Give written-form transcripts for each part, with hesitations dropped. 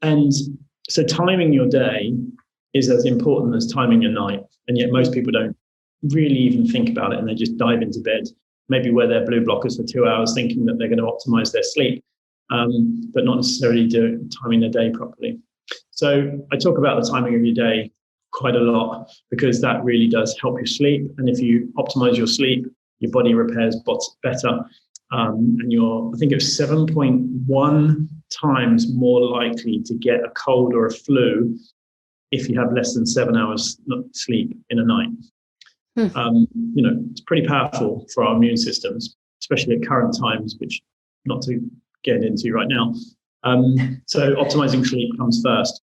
And so timing your day is as important as timing your night. And yet most people don't really even think about it, and they just dive into bed, maybe wear their blue blockers for 2 hours thinking that they're going to optimize their sleep, but not necessarily timing their day properly. So I talk about the timing of your day quite a lot because that really does help you sleep. And if you optimize your sleep, your body repairs better. And you're, I think it was 7.1 times more likely to get a cold or a flu if you have less than 7 hours sleep in a night. It's pretty powerful for our immune systems, especially at current times, which not to get into right now. So optimizing sleep comes first.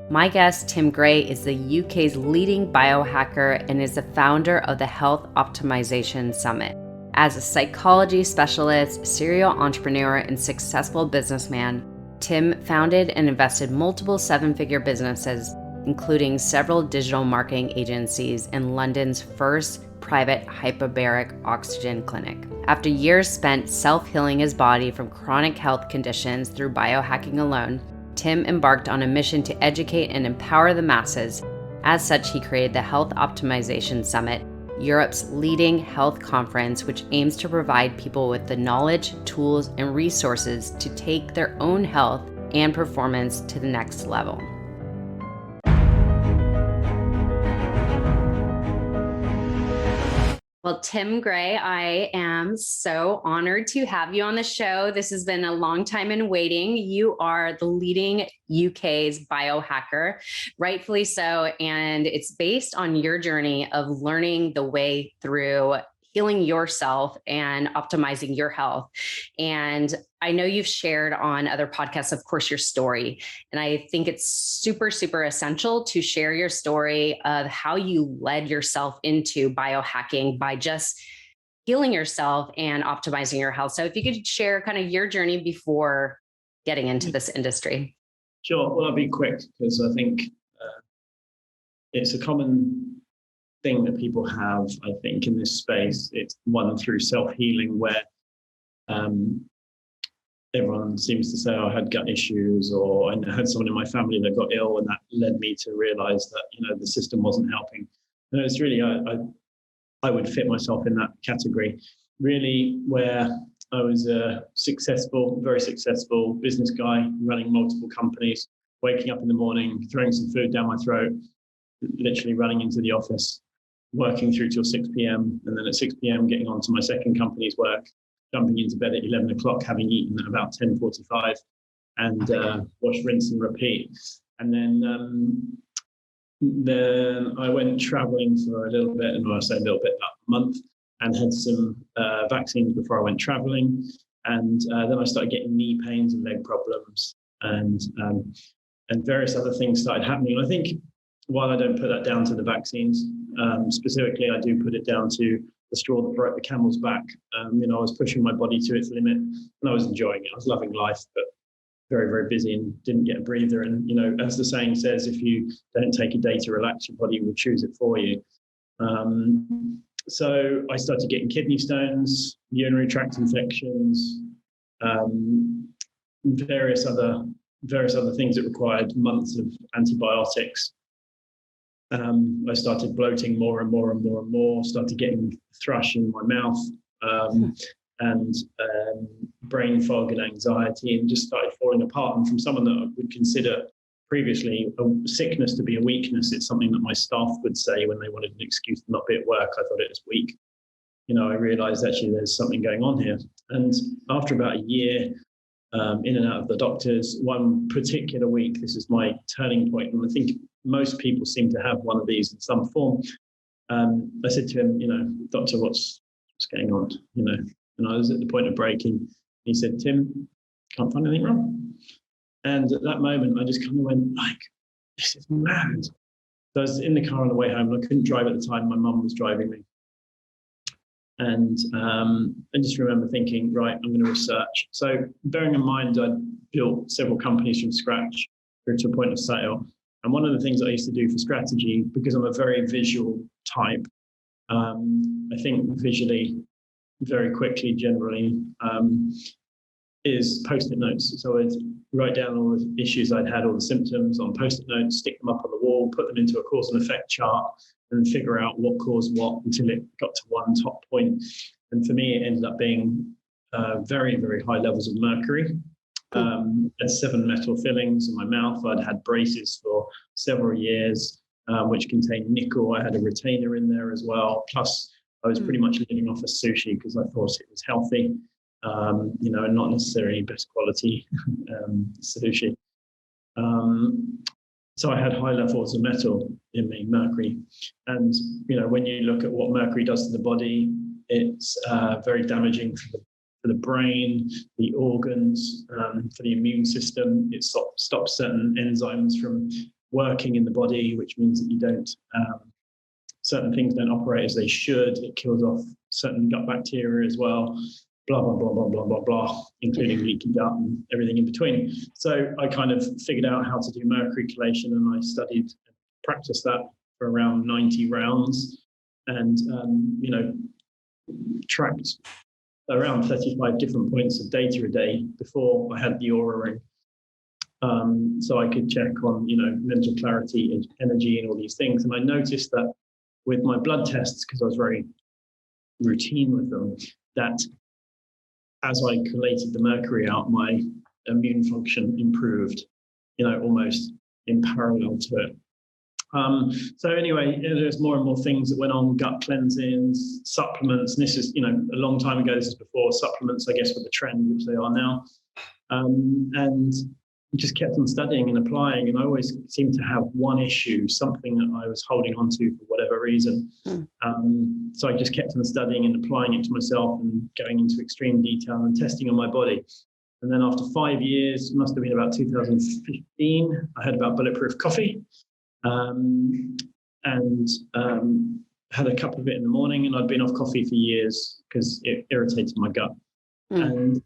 My guest, Tim Gray, is the UK's leading biohacker and is the founder of the Health Optimisation Summit. As a psychology specialist, serial entrepreneur, and successful businessman, Tim founded and invested multiple seven-figure businesses, including several digital marketing agencies and London's first private hyperbaric oxygen clinic. After years spent self-healing his body from chronic health conditions through biohacking alone, Tim embarked on a mission to educate and empower the masses. As such, he created the Health Optimisation Summit, Europe's leading health conference, which aims to provide people with the knowledge, tools, and resources to take their own health and performance to the next level. Well, Tim Gray, I am so honored to have you on the show. This has been a long time in waiting. You are the leading UK's biohacker, rightfully so. And it's based on your journey of learning the way through healing yourself and optimizing your health. And I know you've shared on other podcasts, of course, your story. And I think it's super, super essential to share your story of how you led yourself into biohacking by just healing yourself and optimizing your health. So if you could share kind of your journey before getting into this industry. Sure. Well, I'll be quick because I think it's a common thing that people have, I think, in this space. It's one through self-healing where everyone seems to say, I had gut issues, or I had someone in my family that got ill, and that led me to realize that, the system wasn't helping. And it's really, I would fit myself in that category, really, where I was a very successful business guy running multiple companies, waking up in the morning, throwing some food down my throat, literally running into the office, working through till 6 p.m. and then at 6 p.m. getting on to my second company's work, jumping into bed at 11 o'clock, having eaten at about 10:45, and wash, rinse and repeat. And then I went traveling for a little bit, and when I say a little bit, about a month, and had some vaccines before I went traveling. And then I started getting knee pains and leg problems, and various other things started happening. And I think while I don't put that down to the vaccines, specifically, I do put it down to the straw that broke the camel's back. I was pushing my body to its limit, and I was enjoying it. I was loving life, but very, very busy and didn't get a breather. And, as the saying says, if you don't take a day to relax, your body will choose it for you. So I started getting kidney stones, urinary tract infections, various other things that required months of antibiotics. I started bloating more and more and more and more, started getting thrush in my mouth, and brain fog and anxiety, and just started falling apart. And from someone that I would consider previously a sickness to be a weakness, it's something that my staff would say when they wanted an excuse to not be at work. I thought it was weak. I realized actually there's something going on here. And after about a year, in and out of the doctors, one particular week, this is my turning point, and I think most people seem to have one of these in some form. I said to him, doctor, what's going on? And I was at the point of breaking. He said, Tim, can't find anything wrong. And at that moment, I just kind of went like, this is mad. So I was in the car on the way home, and I couldn't drive at the time. My mum was driving me. And I just remember thinking, right, I'm going to research. So bearing in mind, I built several companies from scratch, through to a point of sale. And one of the things I used to do for strategy, because I'm a very visual type, I think visually very quickly generally, is Post-it notes. So I'd write down all the issues I'd had, all the symptoms on Post-it notes, stick them up on the wall, put them into a cause and effect chart, and figure out what caused what until it got to one top point. And for me, it ended up being very, very high levels of mercury. Had 7 metal fillings in my mouth. I'd had braces for several years, which contained nickel. I had a retainer in there as well. Plus, I was pretty much living off of sushi because I thought it was healthy, and not necessarily best quality sushi. So I had high levels of metal in me, mercury. And, when you look at what mercury does to the body, it's very damaging for the brain, the organs, for the immune system. It stops certain enzymes from working in the body, which means that you don't, certain things don't operate as they should. It kills off certain gut bacteria as well, blah, blah, blah, blah, blah, blah, blah, including leaky gut and everything in between. So I kind of figured out how to do mercury chelation, and I studied and practiced that for around 90 rounds and, tracked around 35 different points of data a day before I had the Aura ring. So I could check on, mental clarity and energy and all these things. And I noticed that with my blood tests, because I was very routine with them, that as I collated the mercury out, my immune function improved, almost in parallel to it. So anyway, there's more and more things that went on, gut cleansings, supplements. And this is, a long time ago. This is before supplements, I guess, were the trend, which they are now. And just kept on studying and applying. And I always seemed to have one issue, something that I was holding on to for whatever reason. So I just kept on studying and applying it to myself and going into extreme detail and testing on my body. And then after 5 years, must have been about 2015, I heard about Bulletproof coffee. And had a cup of it in the morning, and I'd been off coffee for years because it irritated my gut. And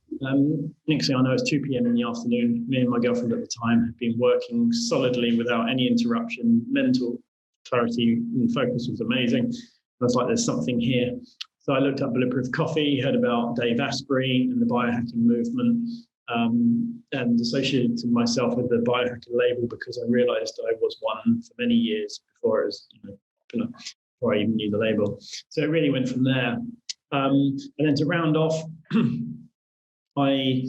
next thing I know, it's 2 p.m. in the afternoon. Me and my girlfriend at the time had been working solidly without any interruption. Mental clarity and focus was amazing. I was like, there's something here. So I looked up Bulletproof coffee, heard about Dave Asprey and the biohacking movement, and associated myself with the Biohacker label because I realized I was one for many years before it was popular, before I even knew the label. So it really went from there. And then to round off, I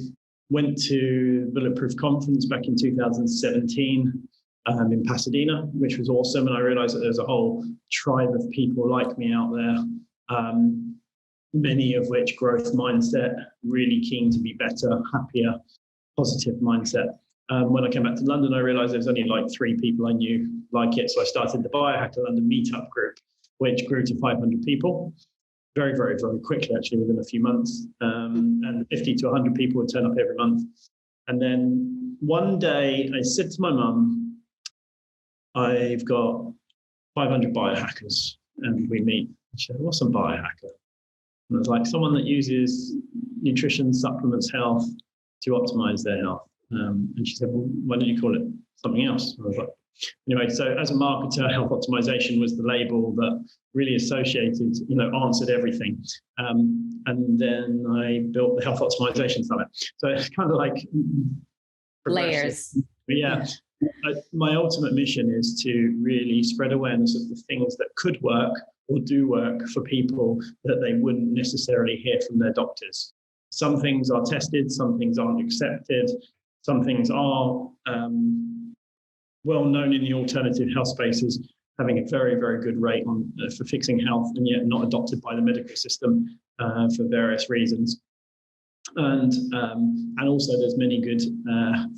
went to the Bulletproof Conference back in 2017 in Pasadena, which was awesome. And I realized that there's a whole tribe of people like me out there, many of which growth mindset, really keen to be better, happier, positive mindset. When I came back to London, I realized there was only like 3 people I knew like it. So I started the Biohacker London Meetup group, which grew to 500 people. Very, very, very quickly, actually, within a few months. And 50 to 100 people would turn up every month. And then one day I said to my mum, I've got 500 biohackers and we meet. She said, what's a biohacker? And I was like, someone that uses nutrition, supplements, health to optimize their health. And she said, well, why don't you call it something else? And I was like, anyway, so as a marketer, health optimization was the label that really associated, answered everything. And then I built the Health Optimization Summit. So it's kind of like layers. Yeah. My ultimate mission is to really spread awareness of the things that could work or do work for people that they wouldn't necessarily hear from their doctors. Some things are tested, some things aren't accepted, some things are well known in the alternative health spaces, having a very, very good rate on for fixing health, and yet not adopted by the medical system for various reasons. And also there's many good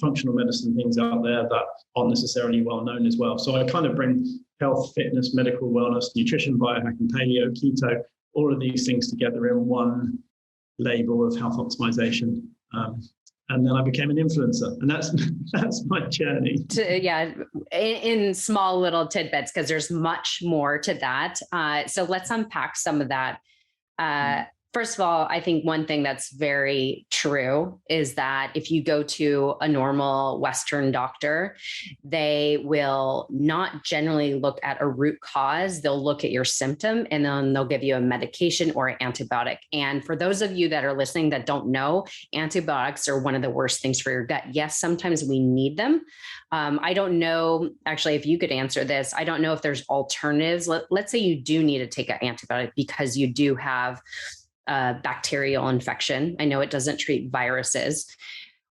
functional medicine things out there that aren't necessarily well known as well. So I kind of bring health, fitness, medical wellness, nutrition, biohacking, paleo, keto, all of these things together in one label of health optimization. And then I became an influencer, and that's my journey. In small little tidbits, because there's much more to that. So let's unpack some of that. First of all, I think one thing that's very true is that if you go to a normal Western doctor, they will not generally look at a root cause. They'll look at your symptom and then they'll give you a medication or an antibiotic. And for those of you that are listening that don't know, antibiotics are one of the worst things for your gut. Yes, sometimes we need them. I don't know, actually, if you could answer this. I don't know if there's alternatives. Let's say you do need to take an antibiotic because you do have bacterial infection. I know it doesn't treat viruses.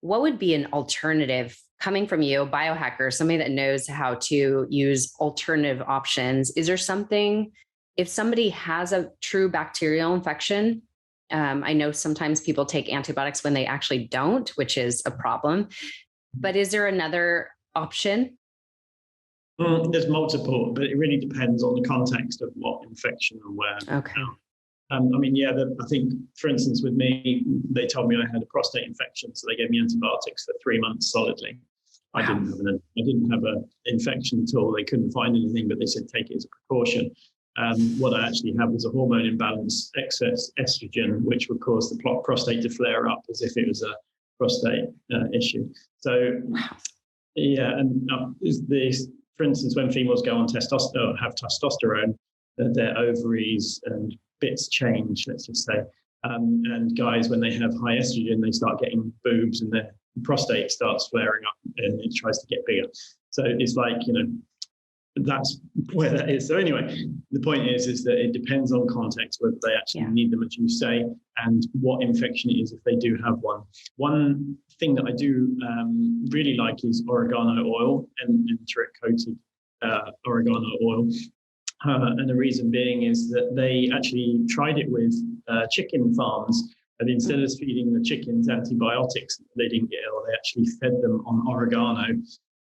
What would be an alternative coming from you, a biohacker, somebody that knows how to use alternative options? Is there something, if somebody has a true bacterial infection, I know sometimes people take antibiotics when they actually don't, which is a problem, but is there another option? There's multiple, but it really depends on the context of what infection and where. Okay. I think, for instance, with me, they told me I had a prostate infection, so they gave me antibiotics for 3 months solidly. Wow. I didn't have an infection at all. They couldn't find anything, but they said take it as a precaution. What I actually had was a hormone imbalance, excess estrogen, which would cause the prostate to flare up as if it was a prostate issue. So, yeah, and for instance, when females go on have testosterone, their ovaries and bits change, let's just say. And guys, when they have high estrogen, they start getting boobs and their prostate starts flaring up and it tries to get bigger. So it's like, that's where that is. So anyway, the point is that it depends on context, whether they actually need them, as you say, and what infection it is if they do have one. One thing that I do really like is oregano oil and enteric-coated oregano oil. And the reason being is that they actually tried it with chicken farms, and instead of feeding the chickens antibiotics, they didn't get ill. They actually fed them on oregano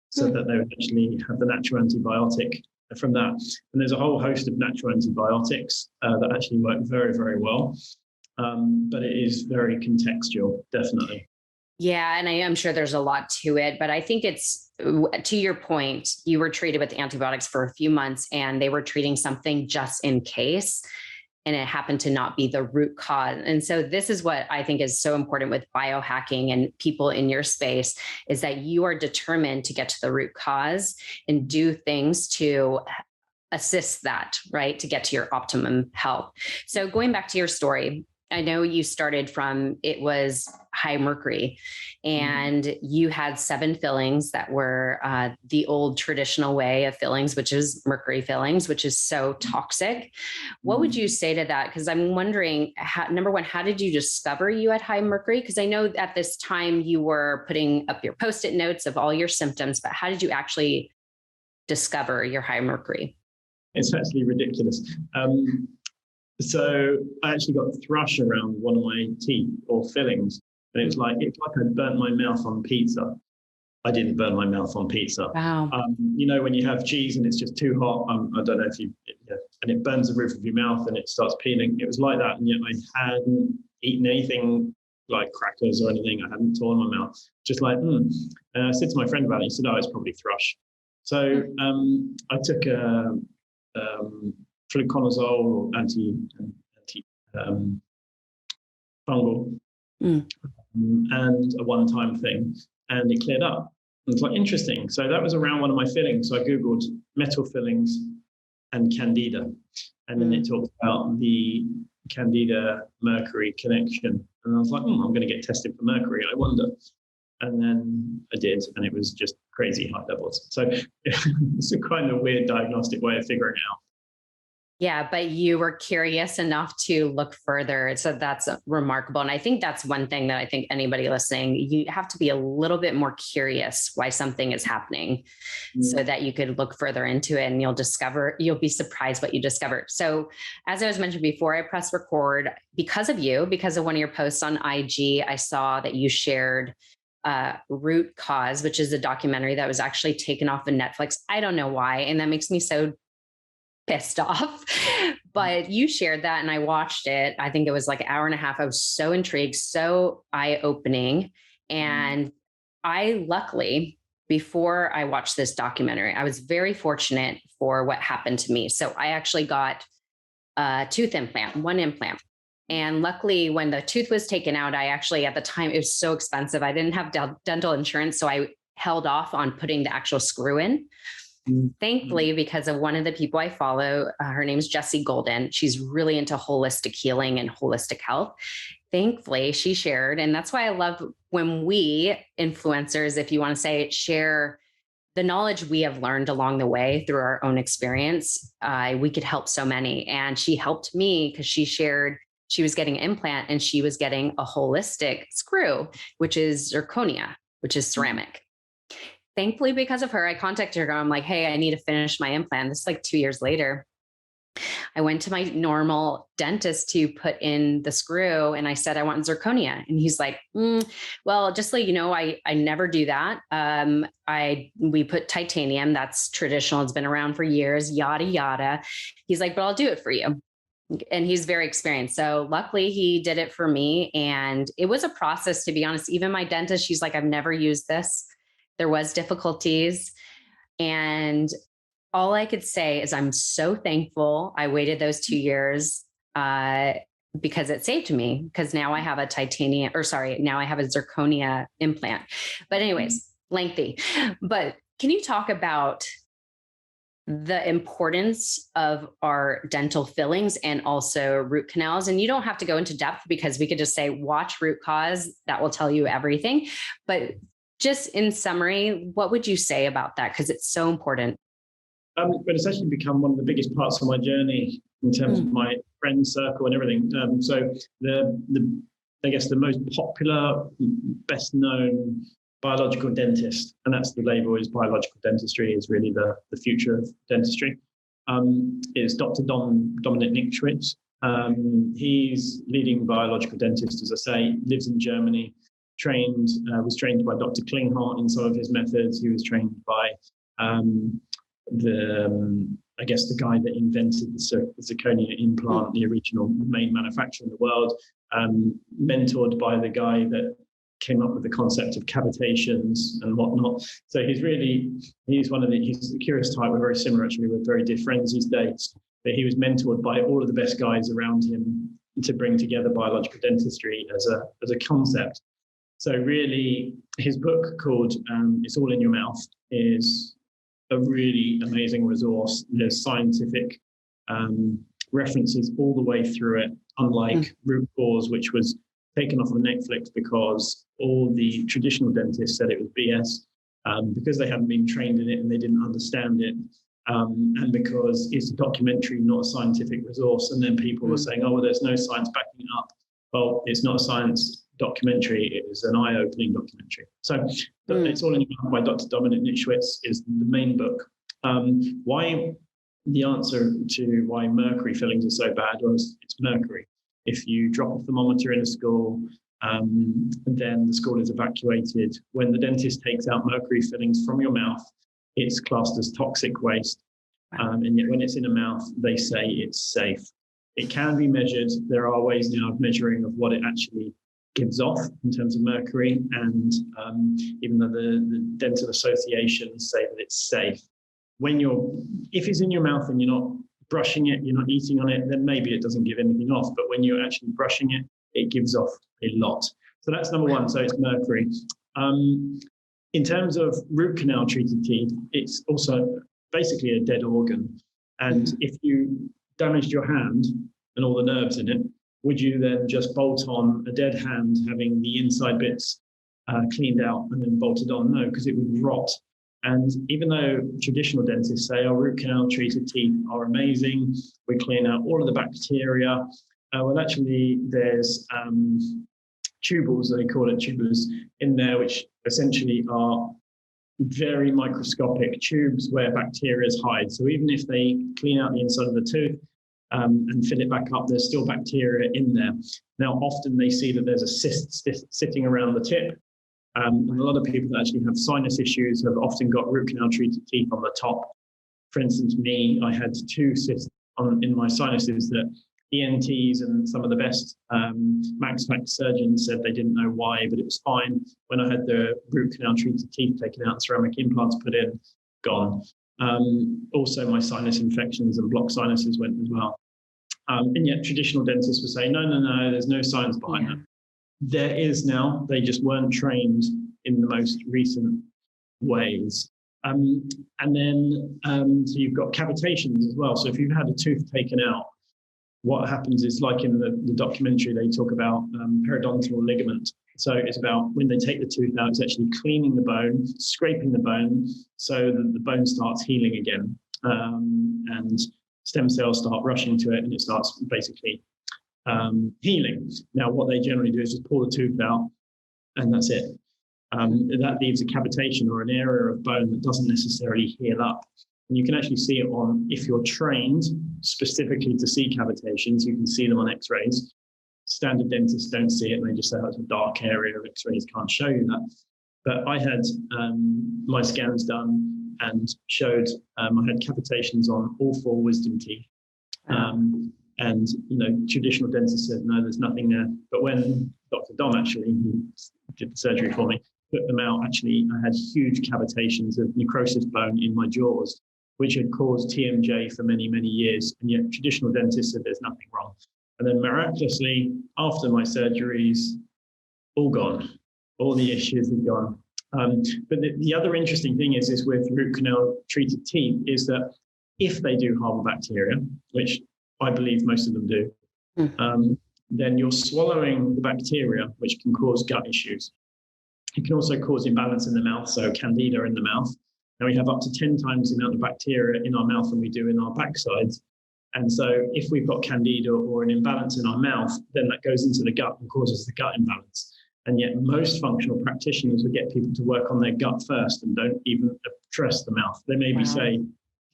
so that they would actually have the natural antibiotic from that. And there's a whole host of natural antibiotics that actually work very, very well. But it is very contextual, definitely. Yeah, and I am sure there's a lot to it, but I think it's, to your point, you were treated with antibiotics for a few months and they were treating something just in case, and it happened to not be the root cause. And so this is what I think is so important with biohacking and people in your space, is that you are determined to get to the root cause and do things to assist that, right, to get to your optimum health. So going back to your story, I know you started from, it was high mercury, and you had 7 fillings that were the old traditional way of fillings, which is mercury fillings, which is so toxic. What would you say to that? Because I'm wondering, number one, how did you discover you had high mercury? Because I know at this time you were putting up your Post-it notes of all your symptoms, but how did you actually discover your high mercury? It's actually ridiculous. So I actually got thrush around one of my teeth or fillings. And it's like I burnt my mouth on pizza. I didn't burn my mouth on pizza. Wow. When you have cheese and it's just too hot, I don't know if and it burns the roof of your mouth and it starts peeling. It was like that. And yet I hadn't eaten anything like crackers or anything. I hadn't torn my mouth. Just like, And I said to my friend about it. He said, it's probably thrush. So I took fluconazole or anti fungal and a one-time thing, and it cleared up. And it's like interesting. So that was around one of my fillings. So I googled metal fillings and candida, and then it talked about the candida mercury connection. And I was like, I'm going to get tested for mercury, I wonder. And then I did, and it was just crazy high levels. So it's a kind of weird diagnostic way of figuring it out. Yeah, but you were curious enough to look further. So that's remarkable. And I think that's one thing that I think anybody listening, you have to be a little bit more curious why something is happening so that you could look further into it, and you'll be surprised what you discover. So as I was mentioned before, I pressed record because of you, because of one of your posts on IG. I saw that you shared Root Cause, which is a documentary that was actually taken off of Netflix. I don't know why. And that makes me so pissed off, but you shared that and I watched it. I think it was like an hour and a half. I was so intrigued, so eye-opening. And I luckily, before I watched this documentary, I was very fortunate for what happened to me. So I actually got a tooth implant, one implant. And luckily, when the tooth was taken out, I actually, at the time, it was so expensive. I didn't have dental insurance, so I held off on putting the actual screw in. Thankfully, because of one of the people I follow, her name's Jessie Golden. She's really into holistic healing and holistic health. Thankfully, she shared, and that's why I love when we influencers, if you want to say it, share the knowledge we have learned along the way through our own experience. We could help so many. And she helped me because she shared she was getting an implant and she was getting a holistic screw, which is zirconia, which is ceramic. Thankfully, because of her, I contacted her. I'm like, hey, I need to finish my implant. This is like 2 years later. I went to my normal dentist to put in the screw and I said, I want zirconia. And he's like, well, just so you know, I never do that. We put titanium. That's traditional. It's been around for years, yada, yada. He's like, but I'll do it for you. And he's very experienced. So luckily he did it for me. And it was a process, to be honest. Even my dentist, she's like, I've never used this. There was difficulties. And all I could say is I'm so thankful I waited those 2 years because it saved me, because now I have a now I have a zirconia implant. But anyways, lengthy. But can you talk about the importance of our dental fillings and also root canals? And you don't have to go into depth because we could just say, watch root cause. That will tell you everything. But just in summary, what would you say about that? Because it's so important. But it's actually become one of the biggest parts of my journey in terms of my friend circle and everything. So I guess the most popular, best known biological dentist, and that's the label, is biological dentistry, is really the future of dentistry, is Dr. Dominik Nichtschwitz. He's leading biological dentist, as I say, lives in Germany, was trained by Dr. Klinghardt in some of his methods. He was trained by the guy that invented the zirconia implant, the original main manufacturer in the world, mentored by the guy that came up with the concept of cavitations and whatnot. So he's a curious type. We're very similar, actually. We're very dear friends these days. But he was mentored by all of the best guys around him to bring together biological dentistry as a concept. So really, his book called It's All in Your Mouth is a really amazing resource. There's scientific references all the way through it, unlike Root Cause, which was taken off of Netflix because all the traditional dentists said it was BS because they hadn't been trained in it and they didn't understand it, and because it's a documentary, not a scientific resource. And then people were saying, oh, well, there's no science backing it up. Well, it's not a science documentary, it was an eye-opening documentary. So It's All in Your Mouth by Dr. Dominik Nichtschwitz is the main book. Why the answer to why mercury fillings are so bad was it's mercury. If you drop a thermometer in a school, then the school is evacuated. When the dentist takes out mercury fillings from your mouth, it's classed as toxic waste. And yet when it's in a mouth, they say it's safe. It can be measured. There are ways now of measuring of what it actually gives off in terms of mercury. And even though the dental associations say that it's safe, if it's in your mouth and you're not brushing it, you're not eating on it, then maybe it doesn't give anything off. But when you're actually brushing it, it gives off a lot. So that's number one. So it's mercury. In terms of root canal treated teeth, it's also basically a dead organ. And if you damaged your hand and all the nerves in it, would you then just bolt on a dead hand, having the inside bits cleaned out and then bolted on? No, because it would rot. And even though traditional dentists say, root canal treated teeth are amazing, we clean out all of the bacteria, well, actually, there's tubules, they call it tubules, in there, which essentially are very microscopic tubes where bacteria hide. So even if they clean out the inside of the tooth and fill it back up, there's still bacteria in there. Now, often they see that there's a cyst sitting around the tip. And a lot of people that actually have sinus issues have often got root canal treated teeth on the top. For instance, me, I had 2 cysts in my sinuses that ENTs and some of the best max fact surgeons said they didn't know why, but it was fine. When I had the root canal treated teeth taken out, ceramic implants put in, gone. Also, my sinus infections and blocked sinuses went as well. And yet traditional dentists would say, no, there's no science behind that. There is now, they just weren't trained in the most recent ways. And then so you've got cavitations as well. So if you've had a tooth taken out, what happens is, like in the documentary, they talk about periodontal ligament. So it's about when they take the tooth out, it's actually cleaning the bone, scraping the bone so that the bone starts healing again. And stem cells start rushing to it and it starts basically healing. Now, what they generally do is just pull the tooth out and that's it. That leaves a cavitation or an area of bone that doesn't necessarily heal up. And you can actually see it on, if you're trained specifically to see cavitations, you can see them on x-rays. Standard dentists don't see it and they just say, oh, it's a dark area, x-rays can't show you that. But I had my scans done and showed I had cavitations on all 4 wisdom teeth. And, traditional dentists said, no, there's nothing there. But when Dr. Dom actually, who did the surgery for me, put them out, actually, I had huge cavitations of necrosis bone in my jaws, which had caused TMJ for many, many years. And yet traditional dentists said there's nothing wrong. And then miraculously, after my surgeries, all gone. All the issues had gone. But the other interesting thing is with root canal treated teeth is that if they do harbour bacteria, which I believe most of them do, then you're swallowing the bacteria, which can cause gut issues. It can also cause imbalance in the mouth, so candida in the mouth. Now we have up to 10 times the amount of bacteria in our mouth than we do in our backsides. And so if we've got candida or an imbalance in our mouth, then that goes into the gut and causes the gut imbalance. And yet most functional practitioners would get people to work on their gut first and don't even address the mouth. They maybe say,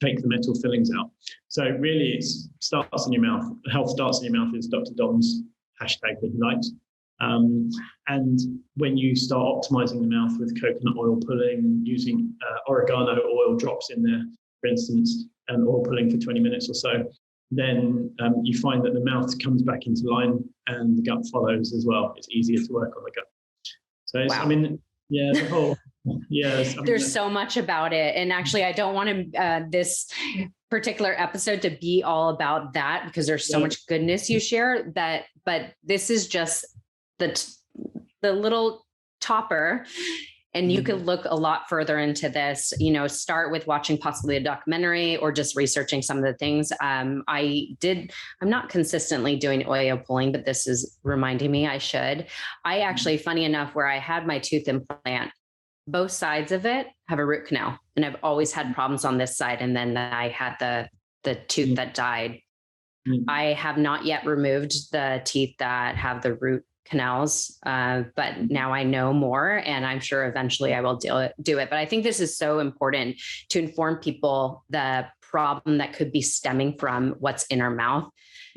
take the metal fillings out. So really it starts in your mouth. Health starts in your mouth is Dr. Dom's hashtag that he likes. And when you start optimizing the mouth with coconut oil pulling, using oregano oil drops in there, for instance, and oil pulling for 20 minutes or so, then you find that the mouth comes back into line and the gut follows as well. It's easier to work on the gut. So it's, the whole... There's so much about it. And actually, I don't want this particular episode to be all about that because there's so much goodness you share but this is just the little topper. And you could look a lot further into this, start with watching possibly a documentary or just researching some of the things. I'm not consistently doing oil pulling, but this is reminding me I should. I actually, funny enough, where I had my tooth implant, both sides of it have a root canal. And I've always had problems on this side. And then I had the tooth that died. I have not yet removed the teeth that have the root canals, but now I know more and I'm sure eventually I will do it. But I think this is so important to inform people the problem that could be stemming from what's in our mouth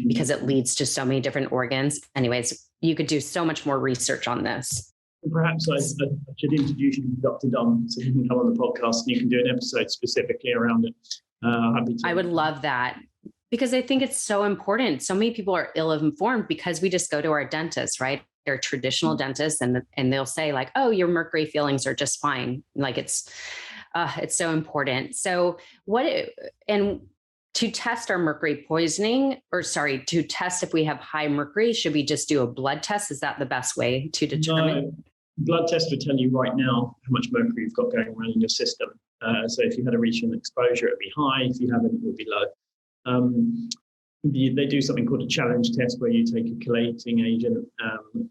because it leads to so many different organs. Anyways, you could do so much more research on this. Perhaps I should introduce you to Dr. Dom so he can come on the podcast and you can do an episode specifically around it. I would love that because I think it's so important. So many people are ill-informed because we just go to our dentist, right? They're traditional dentists and they'll say like, oh, your mercury fillings are just fine. Like it's so important. So to test our mercury poisoning to test if we have high mercury, should we just do a blood test? Is that the best way to determine? No, blood test would tell you right now how much mercury you've got going around in your system. So if you had a recent exposure, it would be high. If you haven't, it would be low. They do something called a challenge test where you take a chelating agent and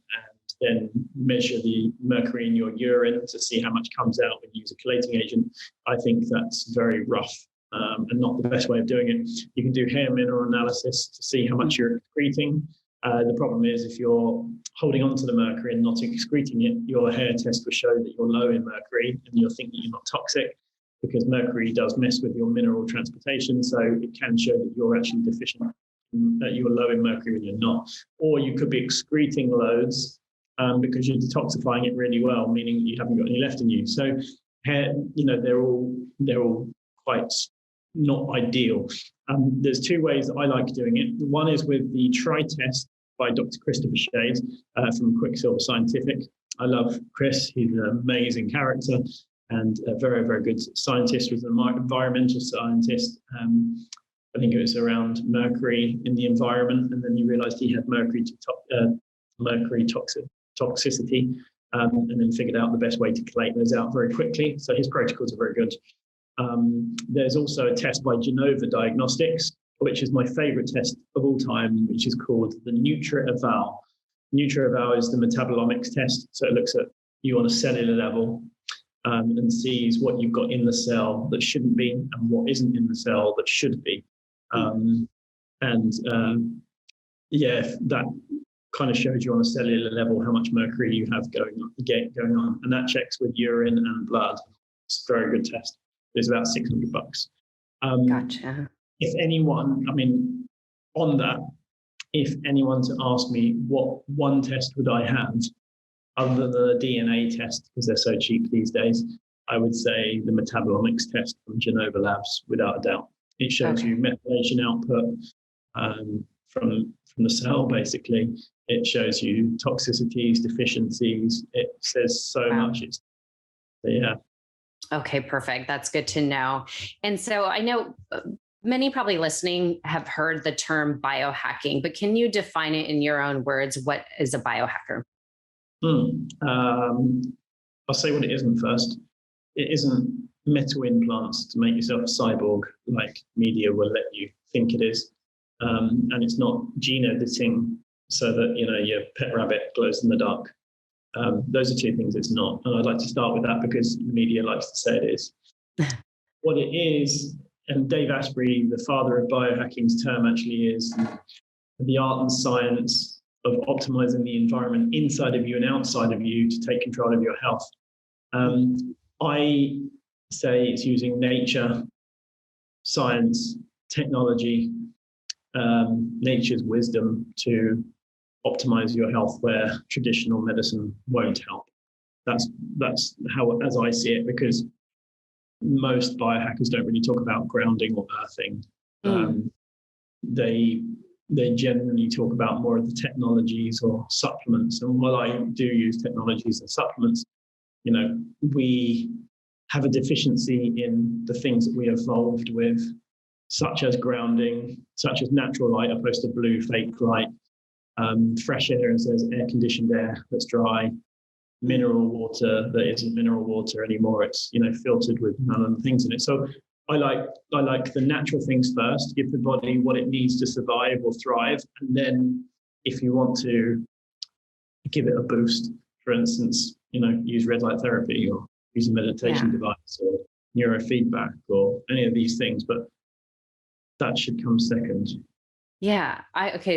then measure the mercury in your urine to see how much comes out when you use a chelating agent. I think that's very rough and not the best way of doing it. You can do hair mineral analysis to see how much you're excreting. The problem is if you're holding on to the mercury and not excreting it, your hair test will show that you're low in mercury and you'll think that you're not toxic, because mercury does mess with your mineral transportation. So it can show that you're actually deficient, that you're low in mercury when you're not. Or you could be excreting loads because you're detoxifying it really well, meaning that you haven't got any left in you. So hair, they're all quite not ideal. There's two ways that I like doing it. One is with the Tri-Test by Dr. Christopher Shade from Quicksilver Scientific. I love Chris. He's an amazing character and a very, very good scientist. Was an environmental scientist. I think it was around mercury in the environment, and then he realized he had mercury toxicity, and then figured out the best way to collate those out very quickly. So his protocols are very good. There's also a test by Genova Diagnostics, which is my favorite test of all time, which is called the Nutra-Eval. Nutra-Eval is the metabolomics test. So it looks at you on a cellular level, and sees what you've got in the cell that shouldn't be and what isn't in the cell that should be. That kind of shows you on a cellular level how much mercury you have going on. And that checks with urine and blood. It's a very good test. It's about $600. Gotcha. If anyone, on that, if anyone to ask me what one test would I have other than the DNA test, because they're so cheap these days, I would say the metabolomics test from Genova Labs, without a doubt. It shows you methylation output from the cell, basically. It shows you toxicities, deficiencies. It says so much. Okay, perfect. That's good to know. And so I know many probably listening have heard the term biohacking, but can you define it in your own words? What is a biohacker? I'll say what it isn't first. It isn't metal implants to make yourself a cyborg like media will let you think it is. And it's not gene editing so that your pet rabbit glows in the dark. Those are two things it's not. And I'd like to start with that because the media likes to say it is. What it is, and Dave Asprey, the father of biohacking's term, actually is the art and science of optimizing the environment inside of you and outside of you to take control of your health. I say it's using nature, science, technology, nature's wisdom to optimize your health where traditional medicine won't help. That's how, as I see it, because most biohackers don't really talk about grounding or earthing. They generally talk about more of the technologies or supplements. And while I do use technologies and supplements, we have a deficiency in the things that we evolved with, such as grounding, such as natural light opposed to blue fake light, fresh air as there's air-conditioned air that's dry, mineral water that isn't mineral water anymore. It's filtered with none of the things in it. So I like the natural things first, give the body what it needs to survive or thrive, and then if you want to give it a boost, for instance, use red light therapy or use a meditation device or neurofeedback or any of these things, but that should come second. Yeah.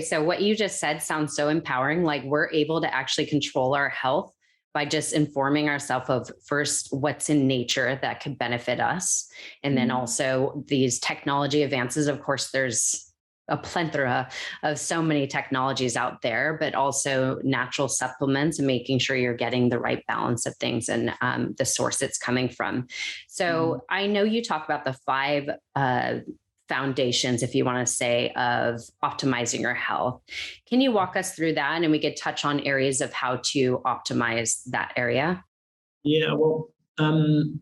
So what you just said sounds so empowering. Like we're able to actually control our health by just informing ourselves of first what's in nature that could benefit us. And then also these technology advances. Of course, there's a plethora of so many technologies out there, but also natural supplements and making sure you're getting the right balance of things and the source it's coming from. So I know you talk about the 5 foundations, if you want to say, of optimizing your health. Can you walk us through that? And we could touch on areas of how to optimize that area. Yeah, well, the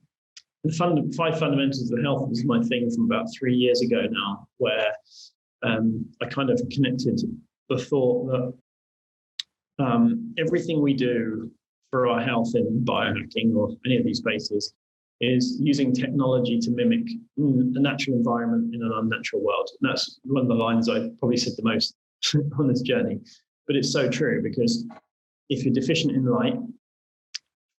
5 fundamentals of health was my thing from about 3 years ago now, where I kind of connected the thought that everything we do for our health in biohacking or any of these spaces is using technology to mimic the natural environment in an unnatural world. And that's one of the lines I probably said the most on this journey. But it's so true, because if you're deficient in light,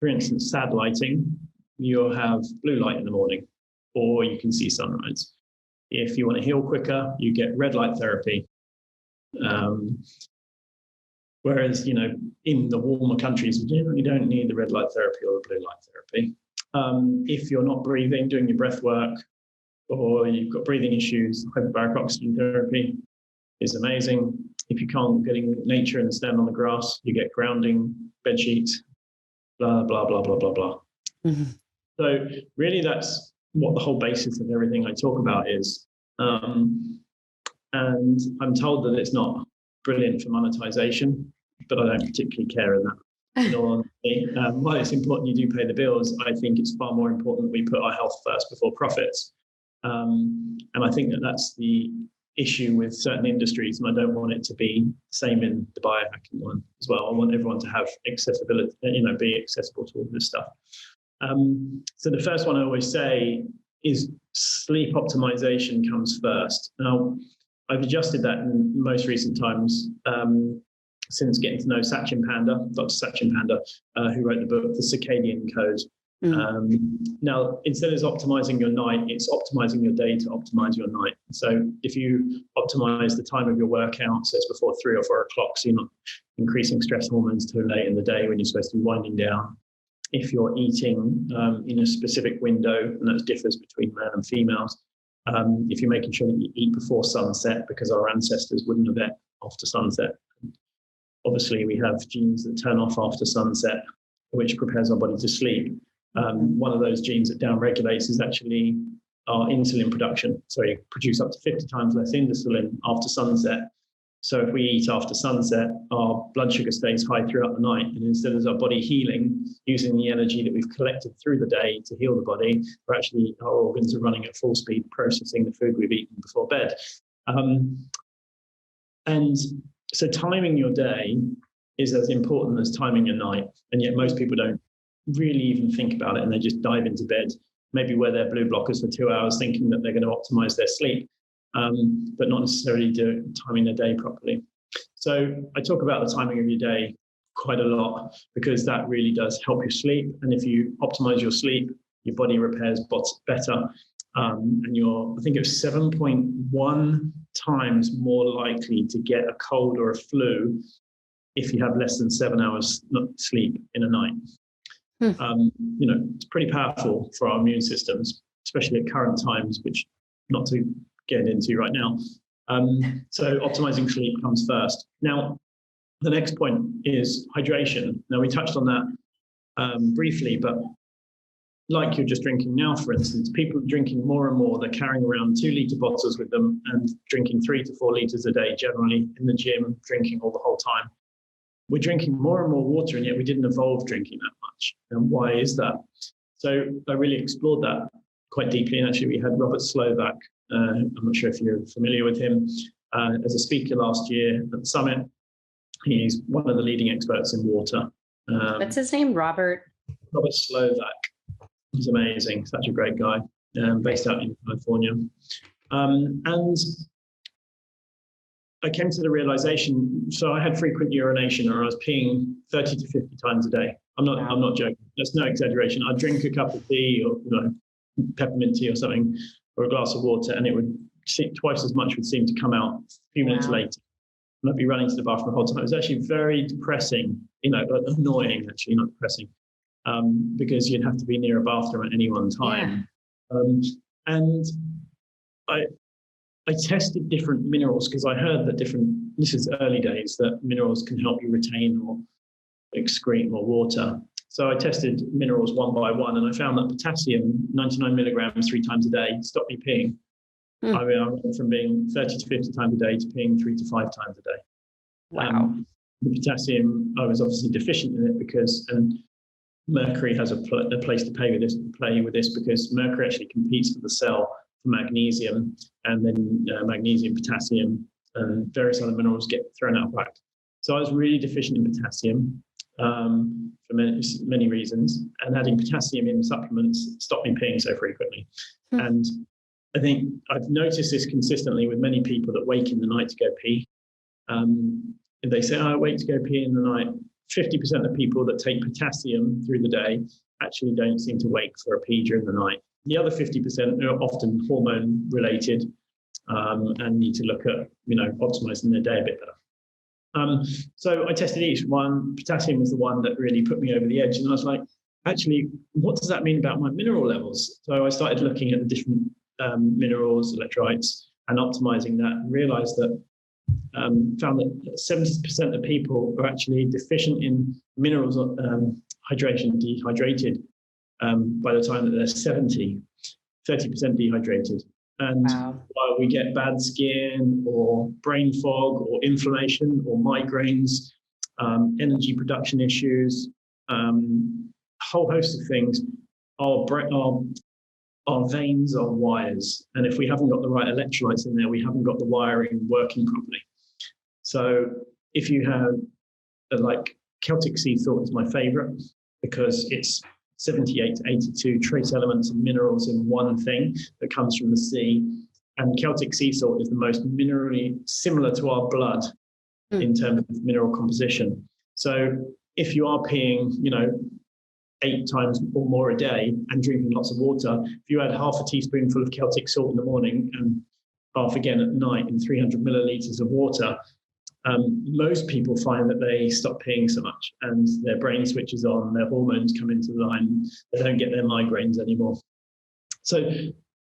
for instance, sad lighting, you'll have blue light in the morning, or you can see sunrise. If you want to heal quicker, you get red light therapy. Whereas, in the warmer countries, you generally don't need the red light therapy or the blue light therapy. If you're not breathing, doing your breath work, or you've got breathing issues, hyperbaric oxygen therapy is amazing. If you can't get in nature and stand on the grass, you get grounding, bed sheets, blah, blah, blah, blah, blah, blah. So really that's what the whole basis of everything I talk about is. And I'm told that it's not brilliant for monetization, but I don't particularly care in that. While it's important you do pay the bills, I think it's far more important that we put our health first before profits. And I think that that's the issue with certain industries, and I don't want it to be the same in the biohacking one as well. I want everyone to have accessibility, be accessible to all this stuff. So the first one I always say is sleep optimization comes first. Now, I've adjusted that in most recent times since getting to know Dr. Sachin Panda, who wrote the book, The Circadian Code. Now, instead of optimizing your night, it's optimizing your day to optimize your night. So if you optimize the time of your workout, so it's before 3 or 4 o'clock, so you're not increasing stress hormones too late in the day when you're supposed to be winding down. If you're eating in a specific window, and that differs between men and females, if you're making sure that you eat before sunset, because our ancestors wouldn't have ate after sunset. Obviously, we have genes that turn off after sunset, which prepares our body to sleep. One of those genes that downregulates is actually our insulin production. So you produce up to 50 times less insulin after sunset. So if we eat after sunset, our blood sugar stays high throughout the night. And instead of our body healing, using the energy that we've collected through the day to heal the body, our organs are running at full speed, processing the food we've eaten before bed. And so timing your day is as important as timing your night. And yet most people don't really even think about it, and they just dive into bed, maybe wear their blue blockers for 2 hours thinking that they're going to optimize their sleep, but not necessarily timing their day properly. So I talk about the timing of your day quite a lot because that really does help you sleep. And if you optimize your sleep, your body repairs better. And you're, I think it was 7.1 times more likely to get a cold or a flu if you have less than 7 hours sleep in a night. It's pretty powerful for our immune systems, especially at current times, which not to get into right now. So optimizing sleep comes first. Now, the next point is hydration. Now, we touched on that briefly, but like you're just drinking now, for instance, people are drinking more and more. They're carrying around 2-liter bottles with them and drinking 3 to 4 liters a day, generally in the gym, drinking all the whole time. We're drinking more and more water, and yet we didn't evolve drinking that much. And why is that? So I really explored that quite deeply. And actually, we had Robert Slovak, I'm not sure if you're familiar with him, as a speaker last year at the summit. He's one of the leading experts in water. What's his name? Robert Slovak. He's amazing, such a great guy, based out in California. And I came to the realization, so I had frequent urination, or I was peeing 30 to 50 times a day. I'm not joking. That's no exaggeration. I'd drink a cup of tea or peppermint tea or something, or a glass of water, and it would seem twice as much would seem to come out a few minutes later. And I'd be running to the bathroom the whole time. It was actually very depressing, annoying actually, not depressing, because you'd have to be near a bathroom at any one time. And I tested different minerals because I heard that this is early days, that minerals can help you retain or excrete more water. So I tested minerals one by one, and I found that potassium, 99 milligrams 3 times a day, stopped me peeing. I went from being 30 to 50 times a day to peeing 3 to 5 times a day. Wow. The potassium, I was obviously deficient in it and mercury has a place to play with this because mercury actually competes for the cell for magnesium, and then magnesium, potassium, and various other minerals get thrown out of whack. So I was really deficient in potassium for many reasons, and adding potassium in supplements stopped me peeing so frequently. And I think I've noticed this consistently with many people that wake in the night to go pee. If they say, I wake to go pee in the night, 50% of people that take potassium through the day actually don't seem to wake for a pee during the night. The other 50% are often hormone related and need to look at, optimizing their day a bit better. So I tested each one. Potassium was the one that really put me over the edge. And I was like, actually, what does that mean about my mineral levels? So I started looking at the different minerals, electrolytes, and optimizing that, and realized that found that 70% of people are actually deficient in minerals, hydration, dehydrated by the time that they're 70, 30% dehydrated. And while we get bad skin or brain fog or inflammation or migraines, energy production issues, a whole host of things, our our veins are wires. And if we haven't got the right electrolytes in there, we haven't got the wiring working properly. So if you have like Celtic sea salt is my favorite because it's 78 to 82 trace elements and minerals in one thing that comes from the sea. And Celtic sea salt is the most minerally similar to our blood in terms of mineral composition. So if you are peeing, 8 times or more a day and drinking lots of water, if you add half a teaspoonful of Celtic salt in the morning and half again at night in 300 milliliters of water, most people find that they stop peeing so much and their brain switches on, their hormones come into line, they don't get their migraines anymore. So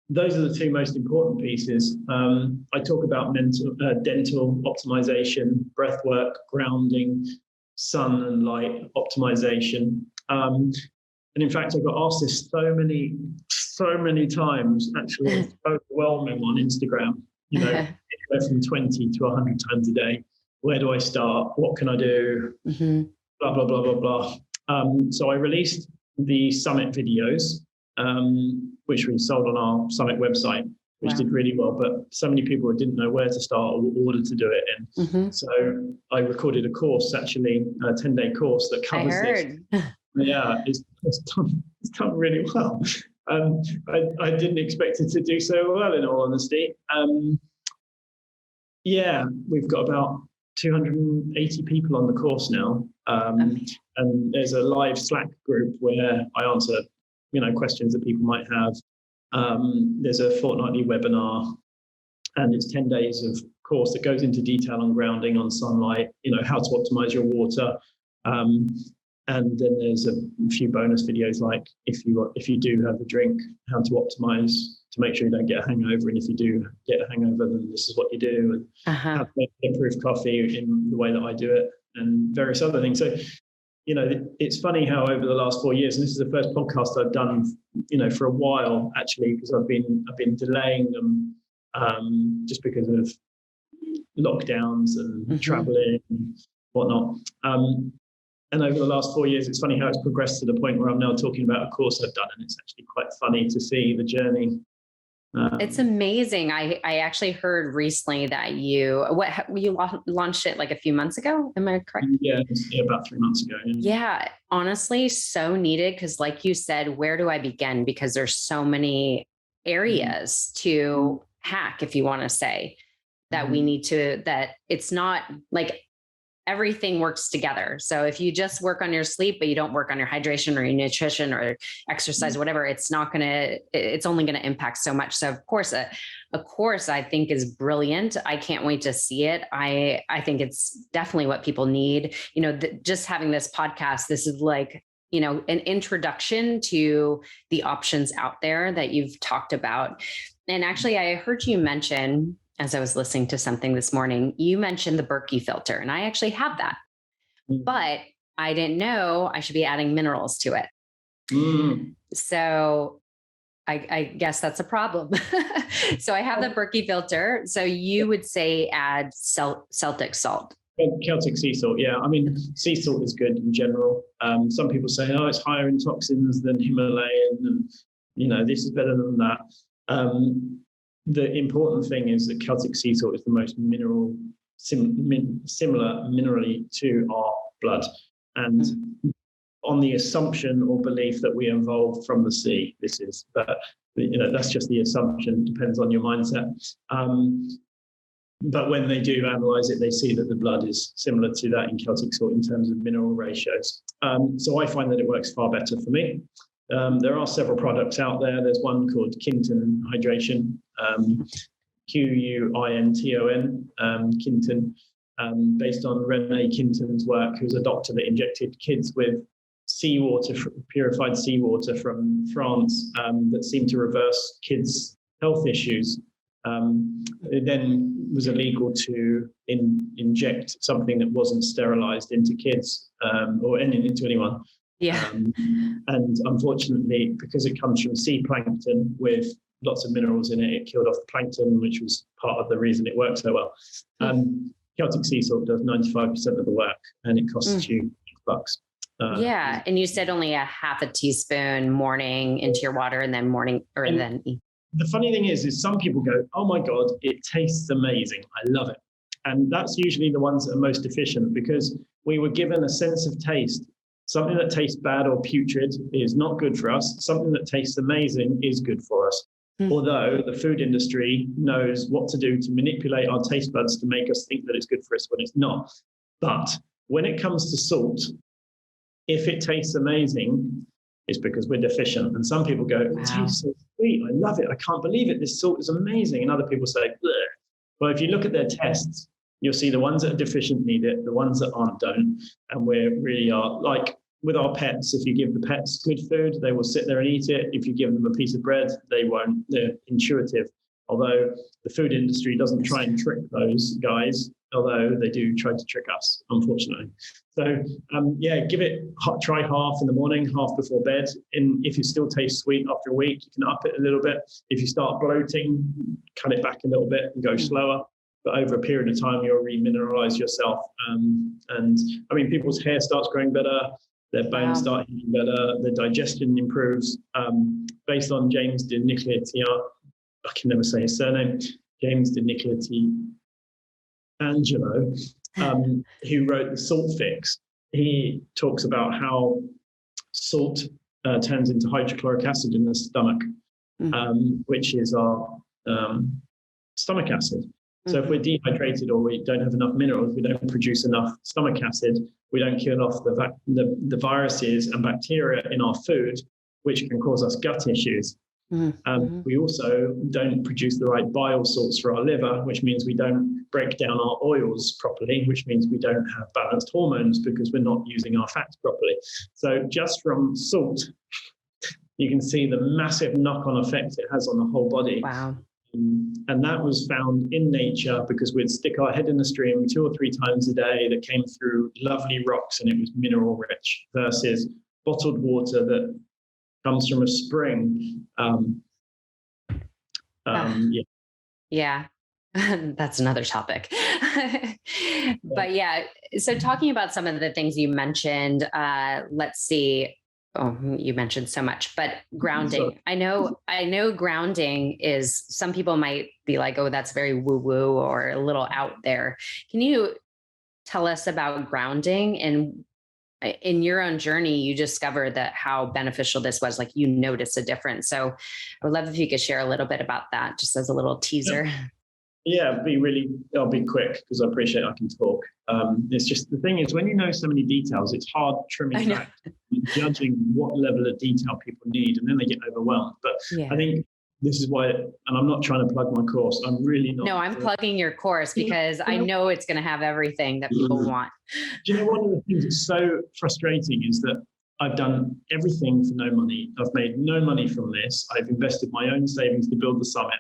those are the 2 most important pieces. I talk about dental optimization, breath work, grounding, sun and light optimization. And in fact, I got asked this so many times, actually, it's overwhelming on Instagram, anywhere from 20 to 100 times a day. Where do I start? What can I do? Blah, blah, blah, blah, blah. So I released the summit videos, which we sold on our summit website, which did really well. But so many people didn't know where to start or what order to do it in. So I recorded a course, actually, a 10-day course that covers this. Yeah, it's done really well. I didn't expect it to do so well, in all honesty. We've got about 280 people on the course now. And there's a live Slack group where I answer, questions that people might have. There's a fortnightly webinar, and it's 10 days of course that goes into detail on grounding, on sunlight, how to optimize your water. And then there's a few bonus videos, like if you do have a drink, how to optimize to make sure you don't get a hangover. And if you do get a hangover, then this is what you do. And how to make bulletproof coffee in the way that I do it, and various other things. So, it's funny how over the last 4 years, and this is the first podcast I've done, for a while, actually, because I've been delaying them just because of lockdowns and traveling and whatnot. And over the last 4 years, it's funny how it's progressed to the point where I'm now talking about a course I've done, and it's actually quite funny to see the journey. It's amazing. I actually heard recently that you launched it like a few months ago. Am I correct? Yeah, about 3 months ago. Yeah, honestly, so needed, because like you said, where do I begin? Because there's so many areas to hack, if you want to say, that we need to, that it's not like everything works together. So if you just work on your sleep, but you don't work on your hydration or your nutrition or exercise, whatever, it's only going to impact so much. So of course, a course I think is brilliant. I can't wait to see it. I think it's definitely what people need. Just having this podcast, this is like, an introduction to the options out there that you've talked about. And actually, I heard you mention, as I was listening to something this morning, you mentioned the Berkey filter, and I actually have that, but I didn't know I should be adding minerals to it. So I guess that's a problem. So I have the Berkey filter. So you would say add Celtic salt. Celtic sea salt, yeah. I mean, sea salt is good in general. Some people say, it's higher in toxins than Himalayan, and this is better than that. The important thing is that Celtic sea salt is the most similar minerally to our blood. And on the assumption or belief that we evolved from the sea, but that's just the assumption, depends on your mindset. But when they do analyze it, they see that the blood is similar to that in Celtic salt in terms of mineral ratios. So I find that it works far better for me. There are several products out there. There's one called Quinton Hydration, Quinton, Quinton, based on René Quinton's work, who's a doctor that injected kids with seawater, purified seawater from France, that seemed to reverse kids' health issues. It then was illegal to inject something that wasn't sterilized into kids or into anyone. Yeah. And unfortunately, because it comes from sea plankton with lots of minerals in it, it killed off the plankton, which was part of the reason it worked so well. Celtic sea salt does 95% of the work, and it costs you $6. Yeah. And you said only a half a teaspoon morning into your water and then morning or then. The funny thing is some people go, oh my God, it tastes amazing. I love it. And that's usually the ones that are most deficient, because we were given a sense of taste. Something that tastes bad or putrid is not good for us. Something that tastes amazing is good for us. Although the food industry knows what to do to manipulate our taste buds to make us think that it's good for us when it's not. But when it comes to salt, if it tastes amazing, it's because we're deficient. And some people go, it tastes so sweet. I love it. I can't believe it. This salt is amazing. And other people say, bleh. Well, if you look at their tests, you'll see the ones that are deficient need it, the ones that aren't don't. And we really are, like with our pets, if you give the pets good food, they will sit there and eat it. If you give them a piece of bread, they won't. They're intuitive. Although the food industry doesn't try and trick those guys, although they do try to trick us, unfortunately. So give it, try half in the morning, half before bed. And if it still tastes sweet after a week, you can up it a little bit. If you start bloating, cut it back a little bit and go slower. But over a period of time, you'll remineralize yourself. And I mean, people's hair starts growing better, their bones start healing better, their digestion improves. Based on James de Nicoletiangelo, I can never say his surname, James de Nicoletiangelo, who wrote The Salt Fix. He talks about how salt turns into hydrochloric acid in the stomach, which is our stomach acid. So if we're dehydrated or we don't have enough minerals, we don't produce enough stomach acid, we don't kill off the viruses and bacteria in our food, which can cause us gut issues. We also don't produce the right bile salts for our liver, which means we don't break down our oils properly, which means we don't have balanced hormones because we're not using our fats properly. So just from salt, you can see the massive knock-on effect it has on the whole body. Wow. And that was found in nature because we'd stick our head in the stream 2 or 3 times a day that came through lovely rocks and it was mineral rich, versus bottled water that comes from a spring. Yeah. That's another topic. But so talking about some of the things you mentioned, let's see. Oh, you mentioned so much, but grounding. I know grounding is, some people might be like, oh, that's very woo woo or a little out there. Can you tell us about grounding? And in your own journey, you discovered that how beneficial this was, like you noticed a difference. So I would love if you could share a little bit about that, just as a little teaser. Yeah, I'll be quick because I appreciate I can talk. It's just, the thing is, when you know so many details, it's hard trimming back and judging what level of detail people need, and then they get overwhelmed. But I think this is why, and I'm not trying to plug my course. I'm really not. No, I'm plugging your course because I know it's going to have everything that people want. Do you know, one of the things that's so frustrating is that I've done everything for no money. I've made no money from this. I've invested my own savings to build the summit.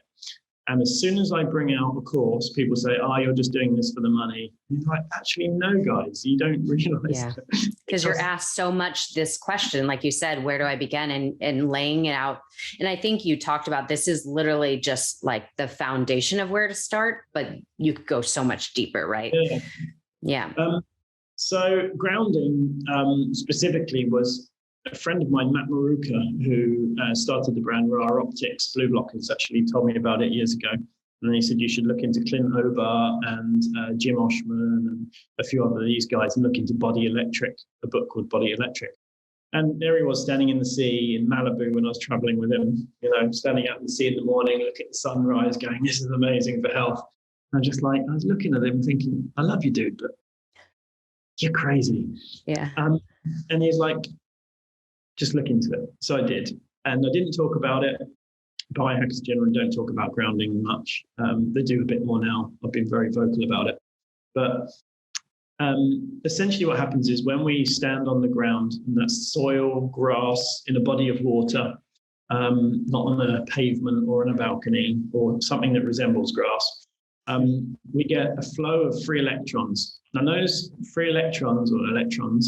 And as soon as I bring out a course, people say, you're just doing this for the money. And you're like, actually, no, guys, you don't realize that. Because you're asked so much this question, like you said, where do I begin, and laying it out. And I think you talked about, this is literally just like the foundation of where to start, but you could go so much deeper, right? Yeah. So grounding specifically was a friend of mine, Matt Maruka, who started the brand Raw Optics Blue Blockers, actually told me about it years ago. And he said, you should look into Clint Ober and Jim Oshman and a few other these guys, and look into Body Electric, a book called Body Electric. And there he was standing in the sea in Malibu when I was traveling with him, standing out in the sea in the morning, looking at the sunrise, going, this is amazing for health. And I was looking at him thinking, I love you, dude, but you're crazy. Yeah. And he's like, just look into it. So I did. And I didn't talk about it. Biohackers generally don't talk about grounding much. They do a bit more now. I've been very vocal about it. But essentially what happens is, when we stand on the ground, and that's soil, grass, in a body of water, not on a pavement or on a balcony or something that resembles grass, we get a flow of free electrons. Now those free electrons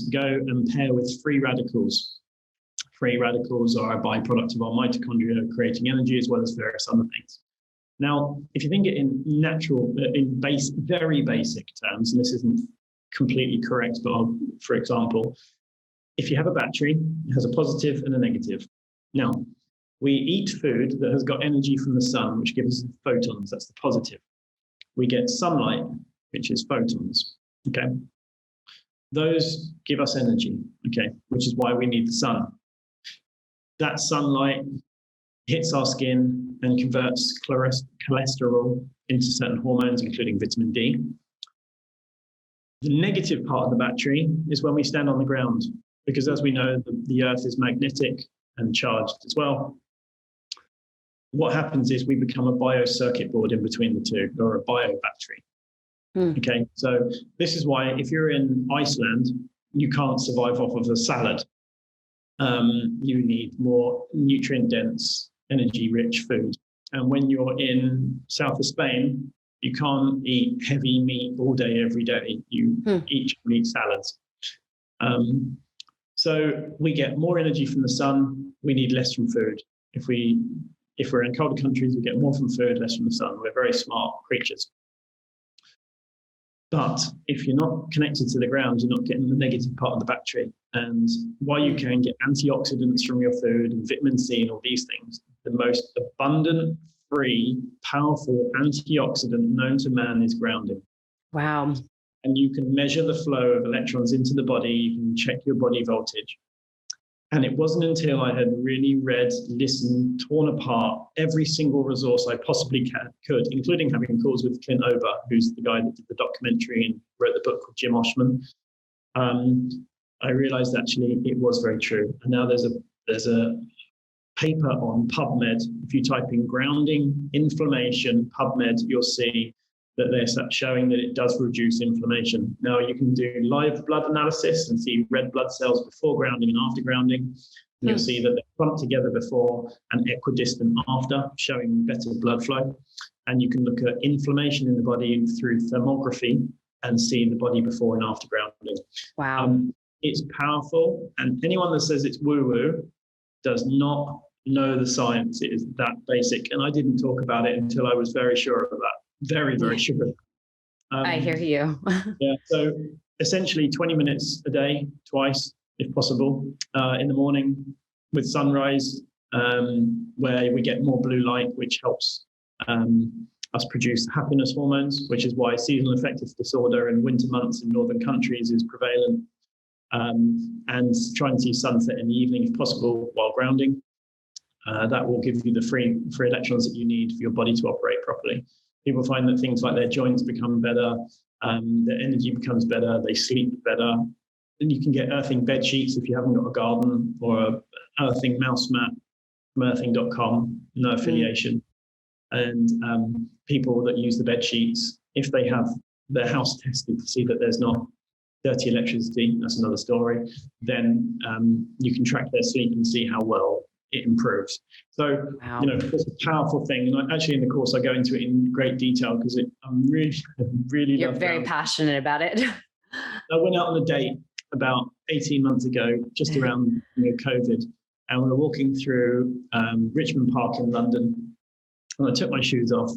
go and pair with free radicals. Free radicals are a byproduct of our mitochondria creating energy, as well as various other things. Now, if you think it in very basic terms, and this isn't completely correct, but for example, if you have a battery, it has a positive and a negative. Now, we eat food that has got energy from the sun, which gives us photons. That's the positive. We get sunlight, which is photons. Okay. Those give us energy. Okay. Which is why we need the sun. That sunlight hits our skin and converts cholesterol into certain hormones, including vitamin D. The negative part of the battery is when we stand on the ground, because as we know, the Earth is magnetic and charged as well. What happens is we become a biocircuit board in between the two, or a bio battery. Okay, so this is why if you're in Iceland, you can't survive off of a salad. You need more nutrient-dense, energy-rich food. And when you're in south of Spain, you can't eat heavy meat all day, every day. You eat salads. So we get more energy from the sun. We need less from food. If we're in colder countries, we get more from food, less from the sun. We're very smart creatures. But if you're not connected to the ground, you're not getting the negative part of the battery. And while you can get antioxidants from your food and vitamin C and all these things, the most abundant, free, powerful antioxidant known to man is grounding. Wow. And you can measure the flow of electrons into the body. You can check your body voltage. And it wasn't until I had really read, listened, torn apart every single resource I possibly could, including having calls with Clint Ober, who's the guy that did the documentary and wrote the book called Jim Oshman. I realized actually it was very true. And now there's a paper on PubMed. If you type in grounding, inflammation, PubMed, you'll see that they're showing that it does reduce inflammation. Now you can do live blood analysis and see red blood cells before grounding and after grounding. And you'll see that they're clumped together before and equidistant after, showing better blood flow. And you can look at inflammation in the body through thermography and see the body before and after grounding. Wow. It's powerful. And anyone that says it's woo-woo does not know the science. It is that basic. And I didn't talk about it until I was very sure of that. Very, very sure. I hear you. Yeah. So essentially 20 minutes a day, twice, if possible, in the morning with sunrise, where we get more blue light, which helps us produce happiness hormones, which is why seasonal affective disorder in winter months in northern countries is prevalent. And try and see sunset in the evening if possible while grounding. That will give you the free electrons that you need for your body to operate properly. People find that things like their joints become better, their energy becomes better, they sleep better. And you can get earthing bed sheets if you haven't got a garden, or a earthing mouse mat from earthing.com, no affiliation. And people that use the bed sheets, if they have their house tested to see that there's not dirty electricity, that's another story, then you can track their sleep and see how well it improves. So, wow. It's a powerful thing. And actually in the course, I go into it in great detail because I'm really You're very passionate about it. I went out on a date about 18 months ago, just around COVID, and we were walking through Richmond Park in London, and I took my shoes off.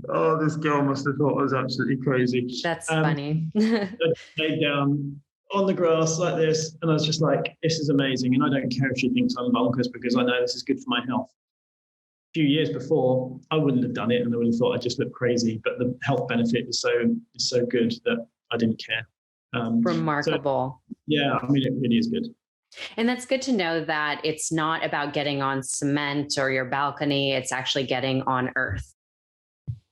Oh, this girl must have thought I was absolutely crazy. That's funny. I laid down on the grass like this, and I was just like, this is amazing. And I don't care if she thinks I'm bonkers, because I know this is good for my health. A few years before, I wouldn't have done it, and I would have thought I just looked crazy. But the health benefit is so good that I didn't care. Remarkable. So, yeah, I mean, it really is good. And that's good to know that it's not about getting on cement or your balcony. It's actually getting on earth.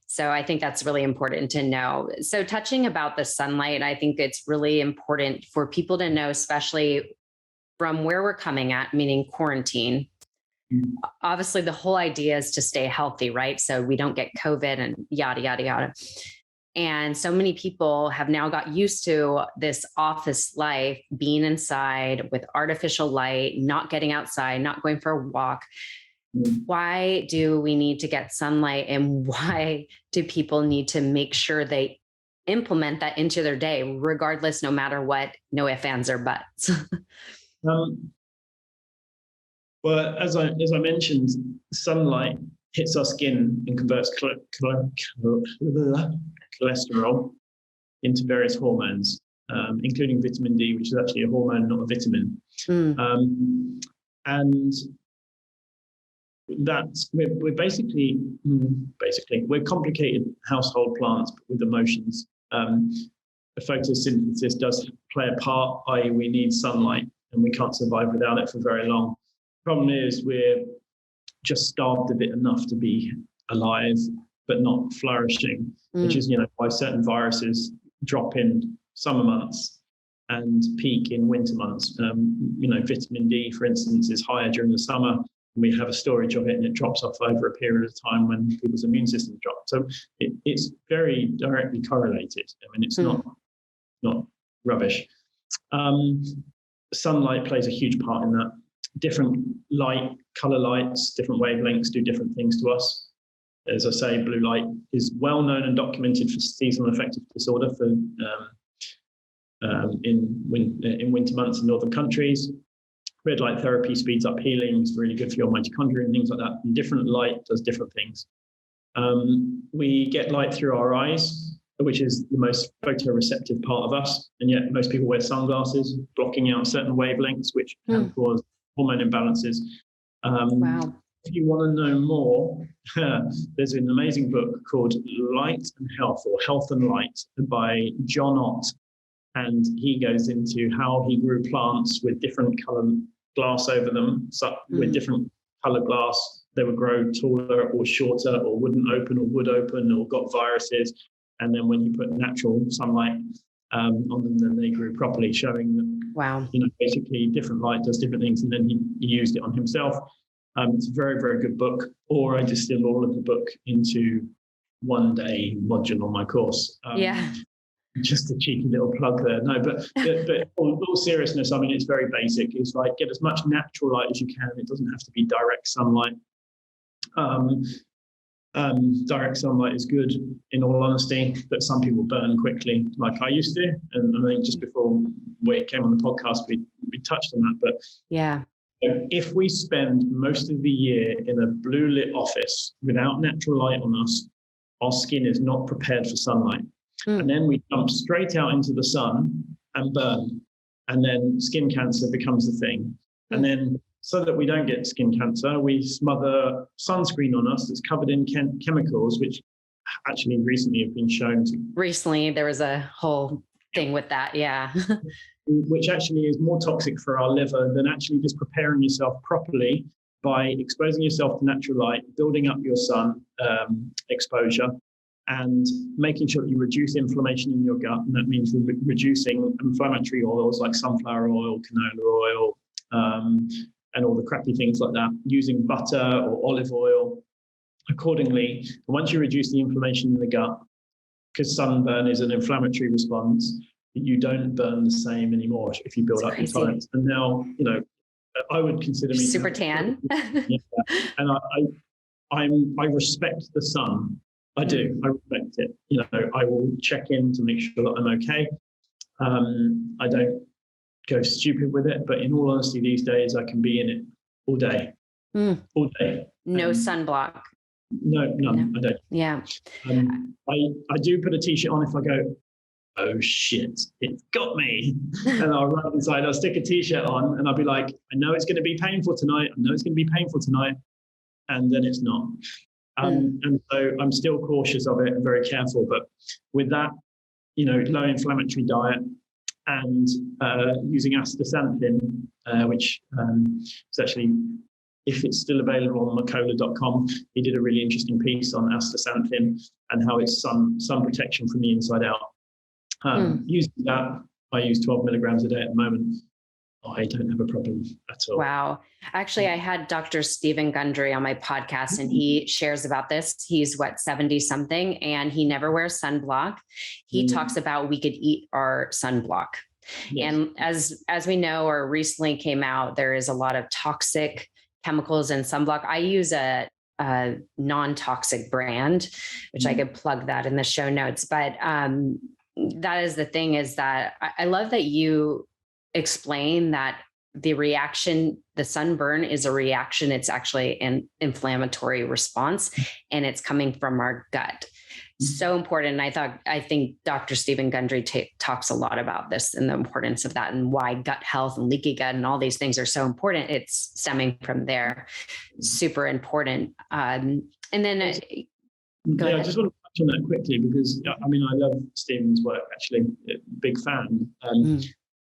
So I think that's really important to know. So touching about the sunlight, I think it's really important for people to know, especially from where we're coming at, meaning quarantine. Obviously, the whole idea is to stay healthy, right? So we don't get COVID and yada, yada, yada. And so many people have now got used to this office life, being inside with artificial light, not getting outside, not going for a walk. Why do we need to get sunlight, and why do people need to make sure they implement that into their day, regardless, no matter what, no ifs, ands, or buts? Well, as I mentioned, sunlight hits our skin and converts cholesterol into various hormones. including vitamin D, which is actually a hormone, not a vitamin. And that we're basically we're complicated household plants with emotions. Photosynthesis does play a part, i.e. we need sunlight and we can't survive without it for very long. Problem is we're just starved of it enough to be alive but not flourishing, which is why certain viruses drop in summer months and peak in winter months. Vitamin D, for instance, is higher during the summer. We have a storage of it and it drops off over a period of time when people's immune system drops. So it's very directly correlated. I mean, it's not rubbish. Sunlight plays a huge part in that. Different light, color lights, different wavelengths do different things to us. As I say, blue light is well known and documented for seasonal affective disorder for in winter months in northern countries. Red light therapy speeds up healing. It's really good for your mitochondria and things like that. And different light does different things. We get light through our eyes, which is the most photoreceptive part of us. And yet most people wear sunglasses, blocking out certain wavelengths, which can cause hormone imbalances. Wow. If you want to know more, there's an amazing book called Light and Health, or Health and Light, by John Ott. And he goes into how he grew plants with different color glass over them. So with different color glass, they would grow taller or shorter, or wouldn't open or would open, or got viruses. And then when you put natural sunlight on them, then they grew properly, showing that basically different light does different things. And then he used it on himself. It's a very, very good book. Or I distilled all of the book into one day module on my course. Just a cheeky little plug there. No, but all seriousness, I mean, it's very basic. It's like get as much natural light as you can. It doesn't have to be direct sunlight. Direct sunlight is good, in all honesty, but some people burn quickly, like I used to. And I think just before we came on the podcast, we touched on that. But if we spend most of the year in a blue lit office without natural light on us, our skin is not prepared for sunlight. And then we jump straight out into the sun and burn. And then skin cancer becomes the thing. And then so that we don't get skin cancer, we smother sunscreen on us that's covered in chemicals, which actually recently have been shown to... Recently, there was a whole thing with that, which actually is more toxic for our liver than actually just preparing yourself properly by exposing yourself to natural light, building up your sun exposure, and making sure that you reduce inflammation in your gut. And that means reducing inflammatory oils like sunflower oil, canola oil, and all the crappy things like that, using butter or olive oil accordingly. And once you reduce the inflammation in the gut, because sunburn is an inflammatory response, you don't burn the same anymore if you build up your tolerance. And now, I would consider me super tan. And I respect the sun. I do. I respect it. I will check in to make sure that I'm okay. I don't go stupid with it, but in all honesty, these days I can be in it all day. All day. No sunblock. No, none. I don't. Yeah. I do put a t-shirt on if I go, oh shit, it's got me. And I'll run inside, I'll stick a t-shirt on and I'll be like, I know it's going to be painful tonight. And then it's not. And so I'm still cautious of it and very careful. But with that, low inflammatory diet and using astaxanthin, which is actually, if it's still available on Macola.com, he did a really interesting piece on astaxanthin and how it's sun protection from the inside out. Using that, I use 12 milligrams a day at the moment. I don't have a problem at all. Wow. Actually, I had Dr. Stephen Gundry on my podcast and he shares about this. He's 70 something and he never wears sunblock. He talks about we could eat our sunblock. Yes. And as we know, or recently came out, there is a lot of toxic chemicals in sunblock. I use a non-toxic brand, which I could plug that in the show notes. But that is the thing, is that I love that you explain that the reaction, the sunburn is a reaction. It's actually an inflammatory response, and it's coming from our gut. So important. I think Dr. Stephen Gundry talks a lot about this and the importance of that, and why gut health and leaky gut and all these things are so important. It's stemming from there. Super important. And then I just want to touch on that quickly, because I mean, I love Stephen's work, actually, big fan.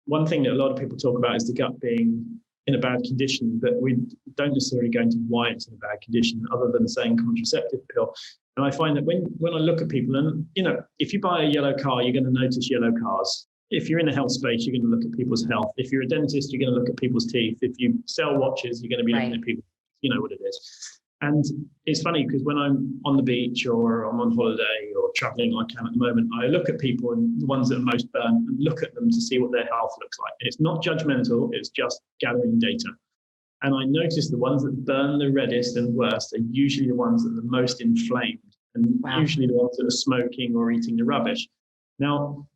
One thing that a lot of people talk about is the gut being in a bad condition, but we don't necessarily go into why it's in a bad condition, other than saying contraceptive pill. And I find that when I look at people, and if you buy a yellow car, you're going to notice yellow cars. If you're in the health space, you're going to look at people's health. If you're a dentist, you're going to look at people's teeth. If you sell watches, you're going to be looking at people. You know what it is. And it's funny, because when I'm on the beach or I'm on holiday or traveling like I am at the moment, I look at people, and the ones that are most burnt, and look at them to see what their health looks like. And it's not judgmental, it's just gathering data. And I notice the ones that burn the reddest and worst are usually the ones that are the most inflamed, and usually the ones that are smoking or eating the rubbish. Now,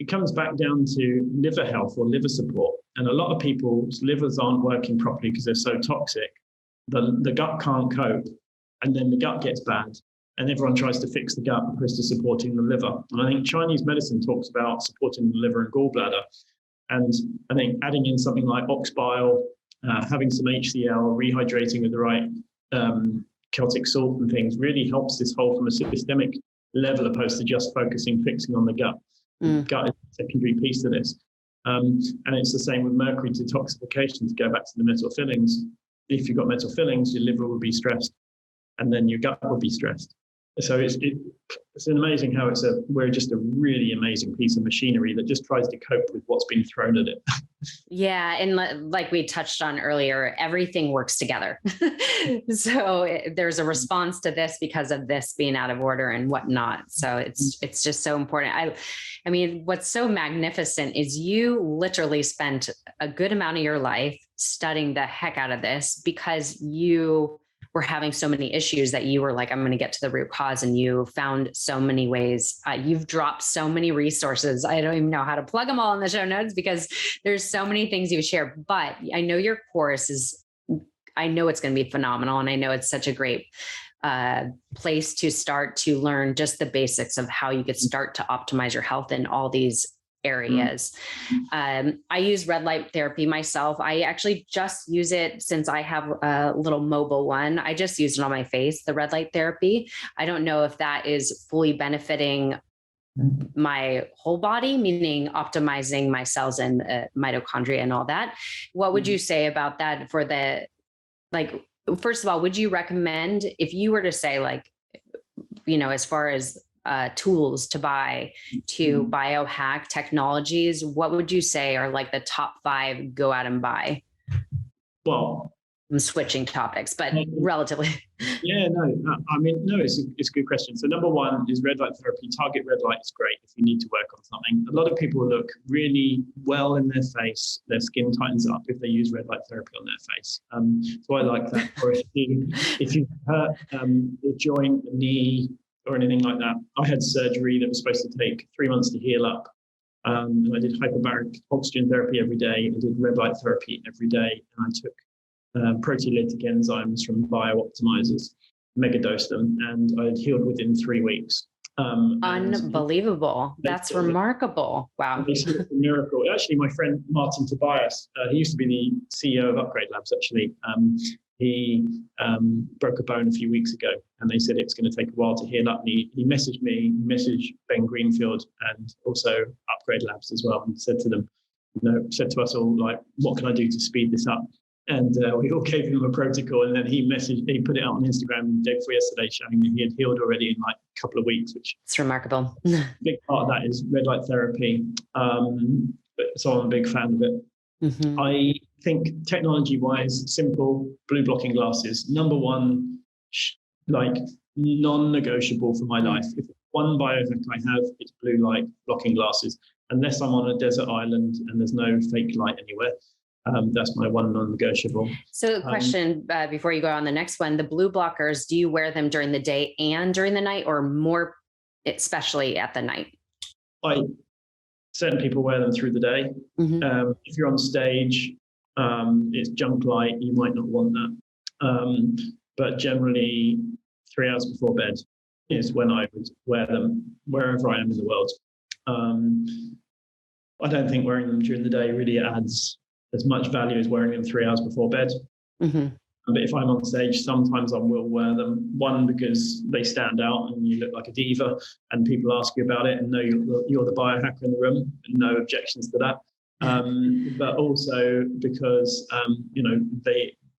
it comes back down to liver health or liver support. And a lot of people's livers aren't working properly because they're so toxic. The gut can't cope, and then the gut gets bad, and everyone tries to fix the gut opposed to supporting the liver. And I think Chinese medicine talks about supporting the liver and gallbladder. And I think adding in something like ox bile, having some HCl, rehydrating with the right Celtic salt and things really helps this whole from a systemic level, opposed to just fixing on the gut. Gut is a secondary piece to this. And it's the same with mercury detoxification, to go back to the metal fillings. If you've got metal fillings, your liver will be stressed, and then your gut will be stressed. So it's amazing how we're just a really amazing piece of machinery that just tries to cope with what's been thrown at it. Yeah. And like we touched on earlier, everything works together. So there's a response to this because of this being out of order and whatnot. So it's just so important. I mean, what's so magnificent is you literally spent a good amount of your life studying the heck out of this, because you were having so many issues that you were like, I'm going to get to the root cause. And you found so many ways. You've dropped so many resources. I don't even know how to plug them all in the show notes, because there's so many things you share. But I know your course I know it's going to be phenomenal. And I know it's such a great place to start to learn just the basics of how you could start to optimize your health in all these areas. I use red light therapy myself. I actually just use it since I have a little mobile one. I just use it on my face, the red light therapy. I don't know if that is fully benefiting my whole body, meaning optimizing my cells and mitochondria and all that. What would you say about that for first of all, would you recommend, if you were to say as far as tools to buy to biohack technologies, what would you say are like the top 5 go out and buy? Well, I'm switching topics, but relatively. Yeah, it's a good question. So number 1 is red light therapy. Target red light is great if you need to work on something. A lot of people look really well in their face. Their skin tightens up if they use red light therapy on their face. So I like that. Or if you hurt the joint, the knee, or anything like that. I had surgery that was supposed to take 3 months to heal up. And I did hyperbaric oxygen therapy every day. I did red light therapy every day. And I took proteolytic enzymes from biooptimizers, megadosed them, and I had healed within 3 weeks. Unbelievable. That's remarkable. Wow. It's a miracle. Actually, my friend Martin Tobias, he used to be the CEO of Upgrade Labs, actually. He broke a bone a few weeks ago, and they said it's going to take a while to heal up. And he messaged me, he messaged Ben Greenfield, and also Upgrade Labs as well, and said to us all, like, what can I do to speed this up? And we all gave him a protocol, and then he put it out on Instagram the day before yesterday, showing that he had healed already in like a couple of weeks, which it's remarkable. A big part of that is red light therapy. So I'm a big fan of it. Mm-hmm. I think technology-wise, simple blue blocking glasses. Number 1, like non-negotiable for my life. If one biohack I have, it's blue light blocking glasses. Unless I'm on a desert island and there's no fake light anywhere. That's my one non-negotiable. So question, before you go on the next one, the blue blockers, do you wear them during the day and during the night, or more especially at the night? Certain people wear them through the day. Mm-hmm. If you're on stage, It's junk light, you might not want that. But generally 3 hours before bed is when I would wear them wherever I am in the world. I don't think wearing them during the day really adds as much value as wearing them 3 hours before bed. But if I'm on stage, sometimes I will wear them. One, because they stand out and you look like a diva and people ask you about it and know you're the biohacker in the room, and no objections to that. But also because,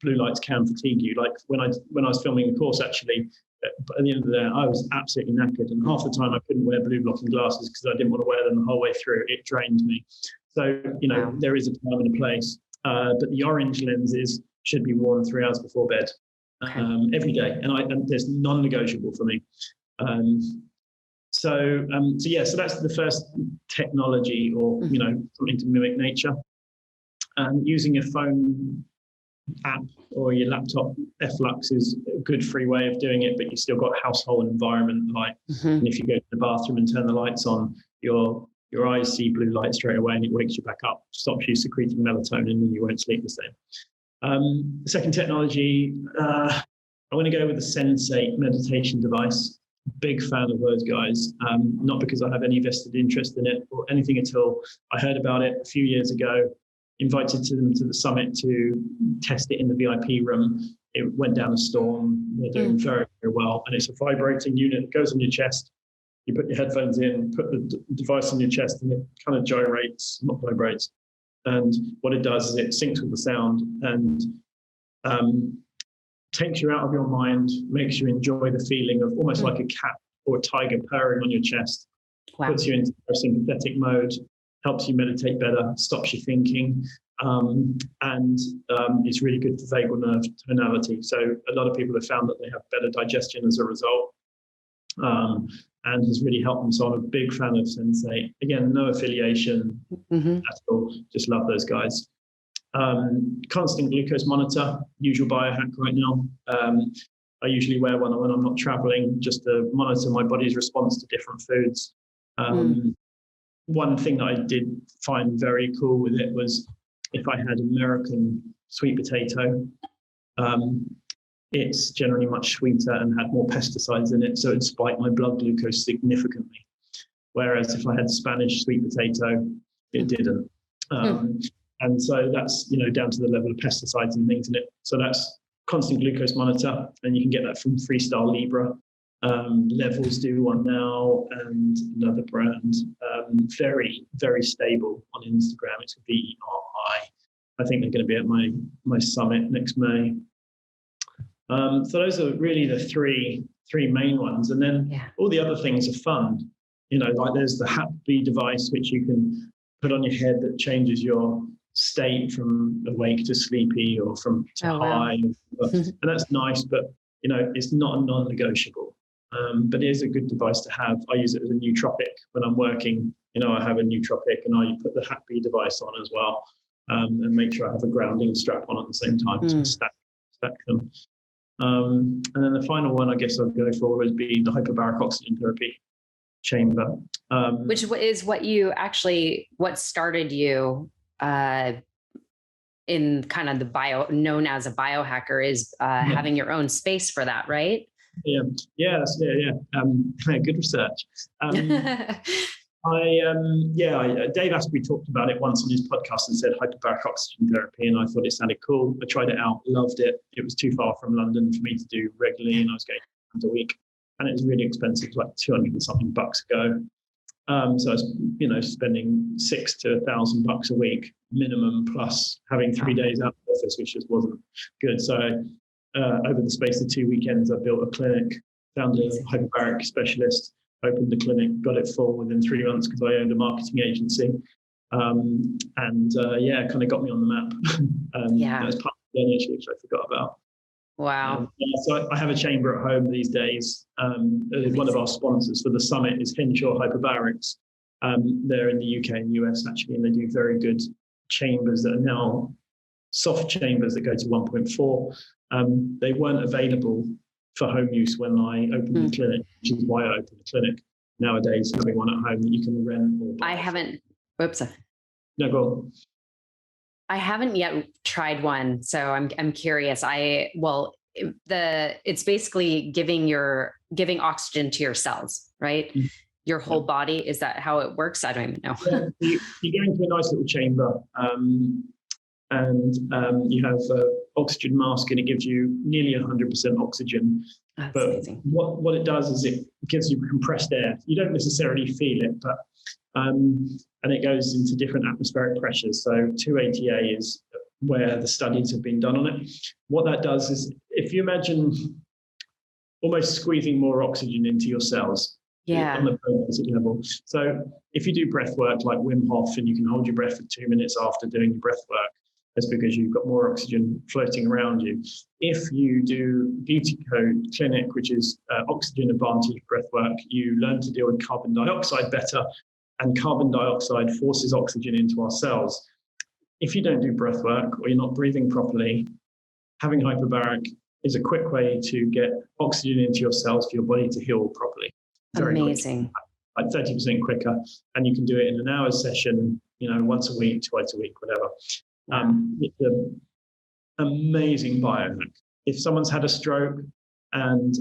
blue lights can fatigue you. Like when I was filming the course, actually, at the end of the day, I was absolutely knackered. And half the time I couldn't wear blue blocking glasses because I didn't want to wear them the whole way through. It drained me. So, wow. There is a time and a place. But the orange lenses should be worn 3 hours before bed, every day. And there's non-negotiable for me. So that's the first technology, or, something to mimic nature. Using your phone app or your laptop, Flux is a good free way of doing it, but you've still got household environment light. And if you go to the bathroom and turn the lights on, your eyes see blue light straight away and it wakes you back up, stops you secreting melatonin, and you won't sleep the same. The second technology, I want to go with the Sensate meditation device. Big fan of those guys, not because I have any vested interest in it or anything at all. I heard about it a few years ago, invited them to the summit to test it in the VIP room. It went down a storm. They're doing very, very well. And it's a vibrating unit that goes on your chest. You put your headphones in, put the device on your chest, and it kind of gyrates, not vibrates. And what it does is it syncs with the sound and takes you out of your mind, makes you enjoy the feeling of almost like a cat or a tiger purring on your chest. Wow. Puts you into a sympathetic mode, helps you meditate better, stops you thinking, and it's really good for vagal nerve tonality. So a lot of people have found that they have better digestion as a result, and has really helped them. So I'm a big fan of Sensate. Again, no affiliation at all, just love those guys. Constant glucose monitor, usual biohack right now. I usually wear one when I'm not traveling, just to monitor my body's response to different foods. One thing that I did find very cool with it was if I had American sweet potato, it's generally much sweeter and had more pesticides in it, so it spiked my blood glucose significantly. Whereas if I had Spanish sweet potato, it didn't. And so that's down to the level of pesticides and things in it. So that's constant glucose monitor, and you can get that from Freestyle Libre. Levels do one now, and another brand. Very, very stable on Instagram. It's VRI. I think they're going to be at my summit next May. So those are really the three main ones, and then all the other things are fun. Like there's the Happy device, which you can put on your head that changes your state from awake to sleepy or from to high. Wow. And that's nice, but it's not a non-negotiable. But it is a good device to have. I use it as a nootropic when I'm working. I have a nootropic, and I put the Happy device on as well, and make sure I have a grounding strap on at the same time to stack them. And then the final one I guess I'll go for would be the Hyperbaric Oxygen Therapy chamber. Which is what started you in kind of the known as a biohacker is having your own space for that, right? Yeah. Good research. Dave Asprey talked about it once on his podcast and said hyperbaric oxygen therapy, and I thought it sounded cool. I tried it out, loved it. It was too far from London for me to do regularly, and I was going a week, and it was really expensive, like $200 and something bucks a go. So I was, spending $600 to $1,000 a week minimum, plus having 3 days out of the office, which just wasn't good. So over the space of 2 weekends, I built a clinic, found a hyperbaric specialist, opened the clinic, got it full within 3 months because I owned a marketing agency. Kind of got me on the map. That was part of the journey, actually, which I forgot about. Wow. So I have a chamber at home these days. One of our sponsors for the summit is Henshaw Hyperbarics. They're in the UK and US, actually, and they do very good chambers that are now soft chambers that go to 1.4. They weren't available for home use when I opened the clinic, which is why I opened the clinic. Nowadays, having one at home that you can rent or buy. I haven't. Whoops. No, go on. I haven't yet tried one, so I'm curious. It's basically giving oxygen to your cells, right? Mm-hmm. Your whole body. Is that how it works? I don't even know. Yeah, you go into a nice little chamber, and you have an oxygen mask, and it gives you nearly 100% oxygen. That's but amazing. What it does is it gives you compressed air. You don't necessarily feel it, but and it goes into different atmospheric pressures. So 280A is where the studies have been done on it. What that does is, if you imagine almost squeezing more oxygen into your cells, on the basic level. So if you do breath work like Wim Hof, and you can hold your breath for 2 minutes after doing your breath work, that's because you've got more oxygen floating around you. If you do Biohacker Clinic, which is oxygen advantage breath work, you learn to deal with carbon dioxide better, and carbon dioxide forces oxygen into our cells. If you don't do breath work, or you're not breathing properly, having hyperbaric is a quick way to get oxygen into your cells for your body to heal properly. Very amazing. Quick, like 30% quicker, and you can do it in an hour session, once a week, twice a week, whatever. It's an amazing biohack. If someone's had a stroke and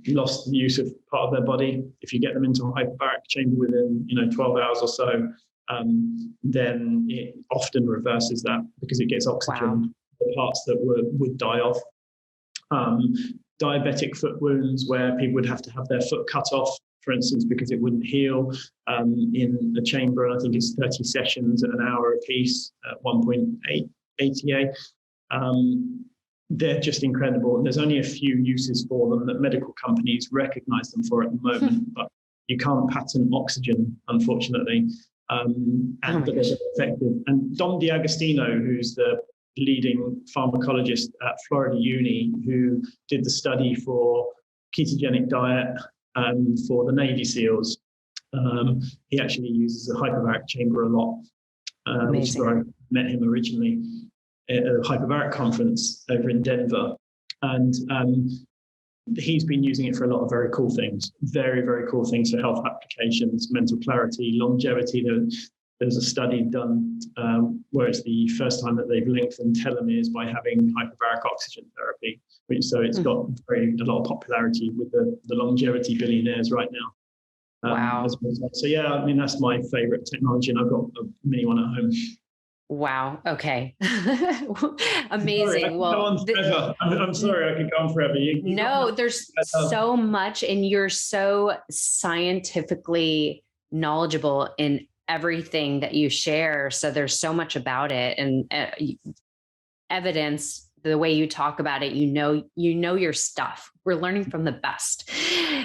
lost the use of part of their body, if you get them into a hyperbaric chamber within 12 hours or so, then it often reverses that, because it gets oxygen to the parts that would die off. Diabetic foot wounds, where people would have to have their foot cut off, for instance, because it wouldn't heal, in the chamber. And I think it's 30 sessions at an hour a piece at 1.8 ATA. They're just incredible. And there's only a few uses for them that medical companies recognize them for at the moment, but you can't patent oxygen, unfortunately. But they're effective. And Dom D'Agostino, who's the leading pharmacologist at Florida Uni, who did the study for ketogenic diet for the Navy SEALs, he actually uses a hyperbaric chamber a lot, which is where I met him originally at a Hyperbaric conference over in Denver. And he's been using it for a lot of very cool things, very, very cool things for health applications, mental clarity, longevity. There's a study done where it's the first time that they've lengthened telomeres by having hyperbaric oxygen therapy. So it's got a lot of popularity with the longevity billionaires right now. Wow. So yeah, I mean, that's my favorite technology, and I've got a mini one at home. Wow. Okay. Amazing. I'm sorry, I could go on forever. There's so much, and you're so scientifically knowledgeable in everything that you share. So there's so much about it, and evidence, the way you talk about it, you know your stuff. We're learning from the best.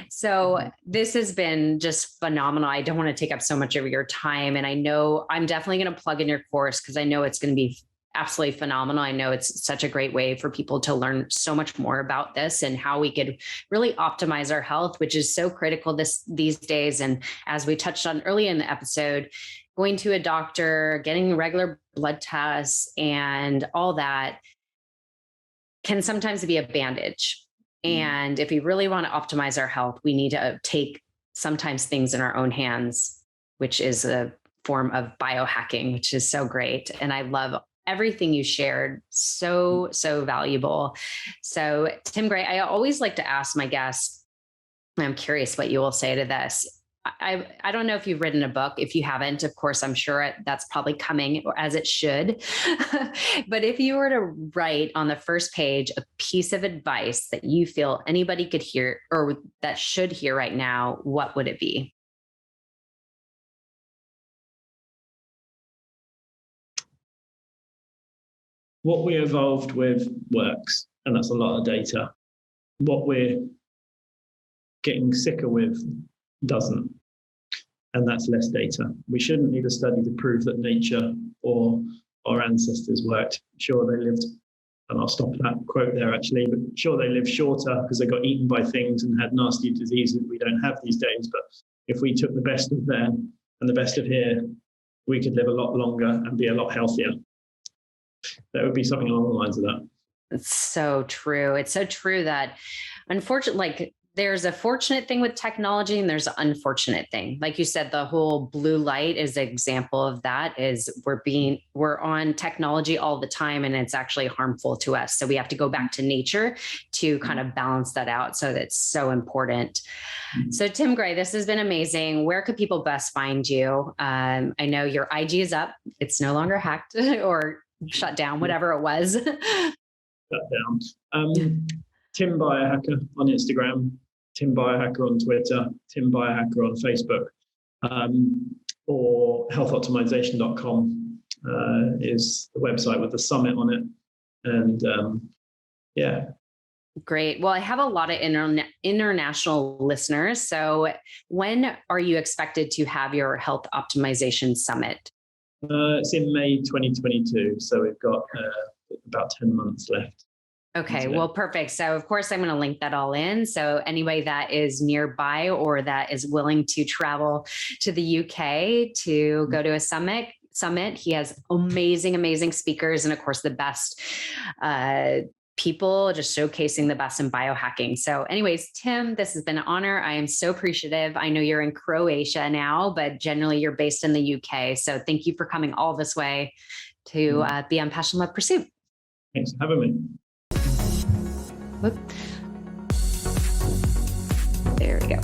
So this has been just phenomenal. I don't want to take up so much of your time. And I know I'm definitely going to plug in your course, because I know it's going to be absolutely phenomenal. I know it's such a great way for people to learn so much more about this and how we could really optimize our health, which is so critical these days. And as we touched on earlier in the episode, going to a doctor, getting regular blood tests and all that can sometimes be a bandage. And if we really want to optimize our health, we need to take sometimes things in our own hands, which is a form of biohacking, which is so great. And I love everything you shared. So valuable. So Tim Gray, I always like to ask my guests, I'm curious what you will say to this. I don't know if you've written a book. If you haven't, of course, I'm sure that's probably coming, or as it should. But if you were to write on the first page a piece of advice that you feel anybody could hear or that should hear right now, what would it be? What we evolved with works, and that's a lot of data. What we're getting sicker with doesn't, and that's less data. We shouldn't need a study to prove that nature or our ancestors worked. Sure, they lived, and I'll stop that quote there actually, but sure, they lived shorter because they got eaten by things and had nasty diseases we don't have these days. But if we took the best of them and the best of here, we could live a lot longer and be a lot healthier. That would be something along the lines of that. It's so true. It's so true that, unfortunately, like there's a fortunate thing with technology and there's an unfortunate thing. Like you said, the whole blue light is an example of that. Is we're on technology all the time and it's actually harmful to us. So we have to go back to nature to kind of balance that out. So that's so important. So Tim Gray, this has been amazing. Where could people best find you? I know your IG is up. It's no longer hacked or shut down, whatever it was. Shut down. Tim Biohacker on Instagram, Tim Biohacker on Twitter, Tim Biohacker on Facebook, or healthoptimization.com is the website with the summit on it. And yeah. Great. Well, I have a lot of international listeners. So when are you expected to have your Health Optimization Summit? It's in May 2022. So we've got about 10 months left. Okay, well, perfect. So of course, I'm going to link that all in. So anybody that is nearby or that is willing to travel to the UK to go to a summit, he has amazing speakers. And of course, the best people just showcasing the best in biohacking. So anyways, Tim, this has been an honor. I am so appreciative. I know you're in Croatia now, but generally you're based in the UK. So thank you for coming all this way to be on Passion Love Pursuit. Thanks for having me. Whoop. There we go.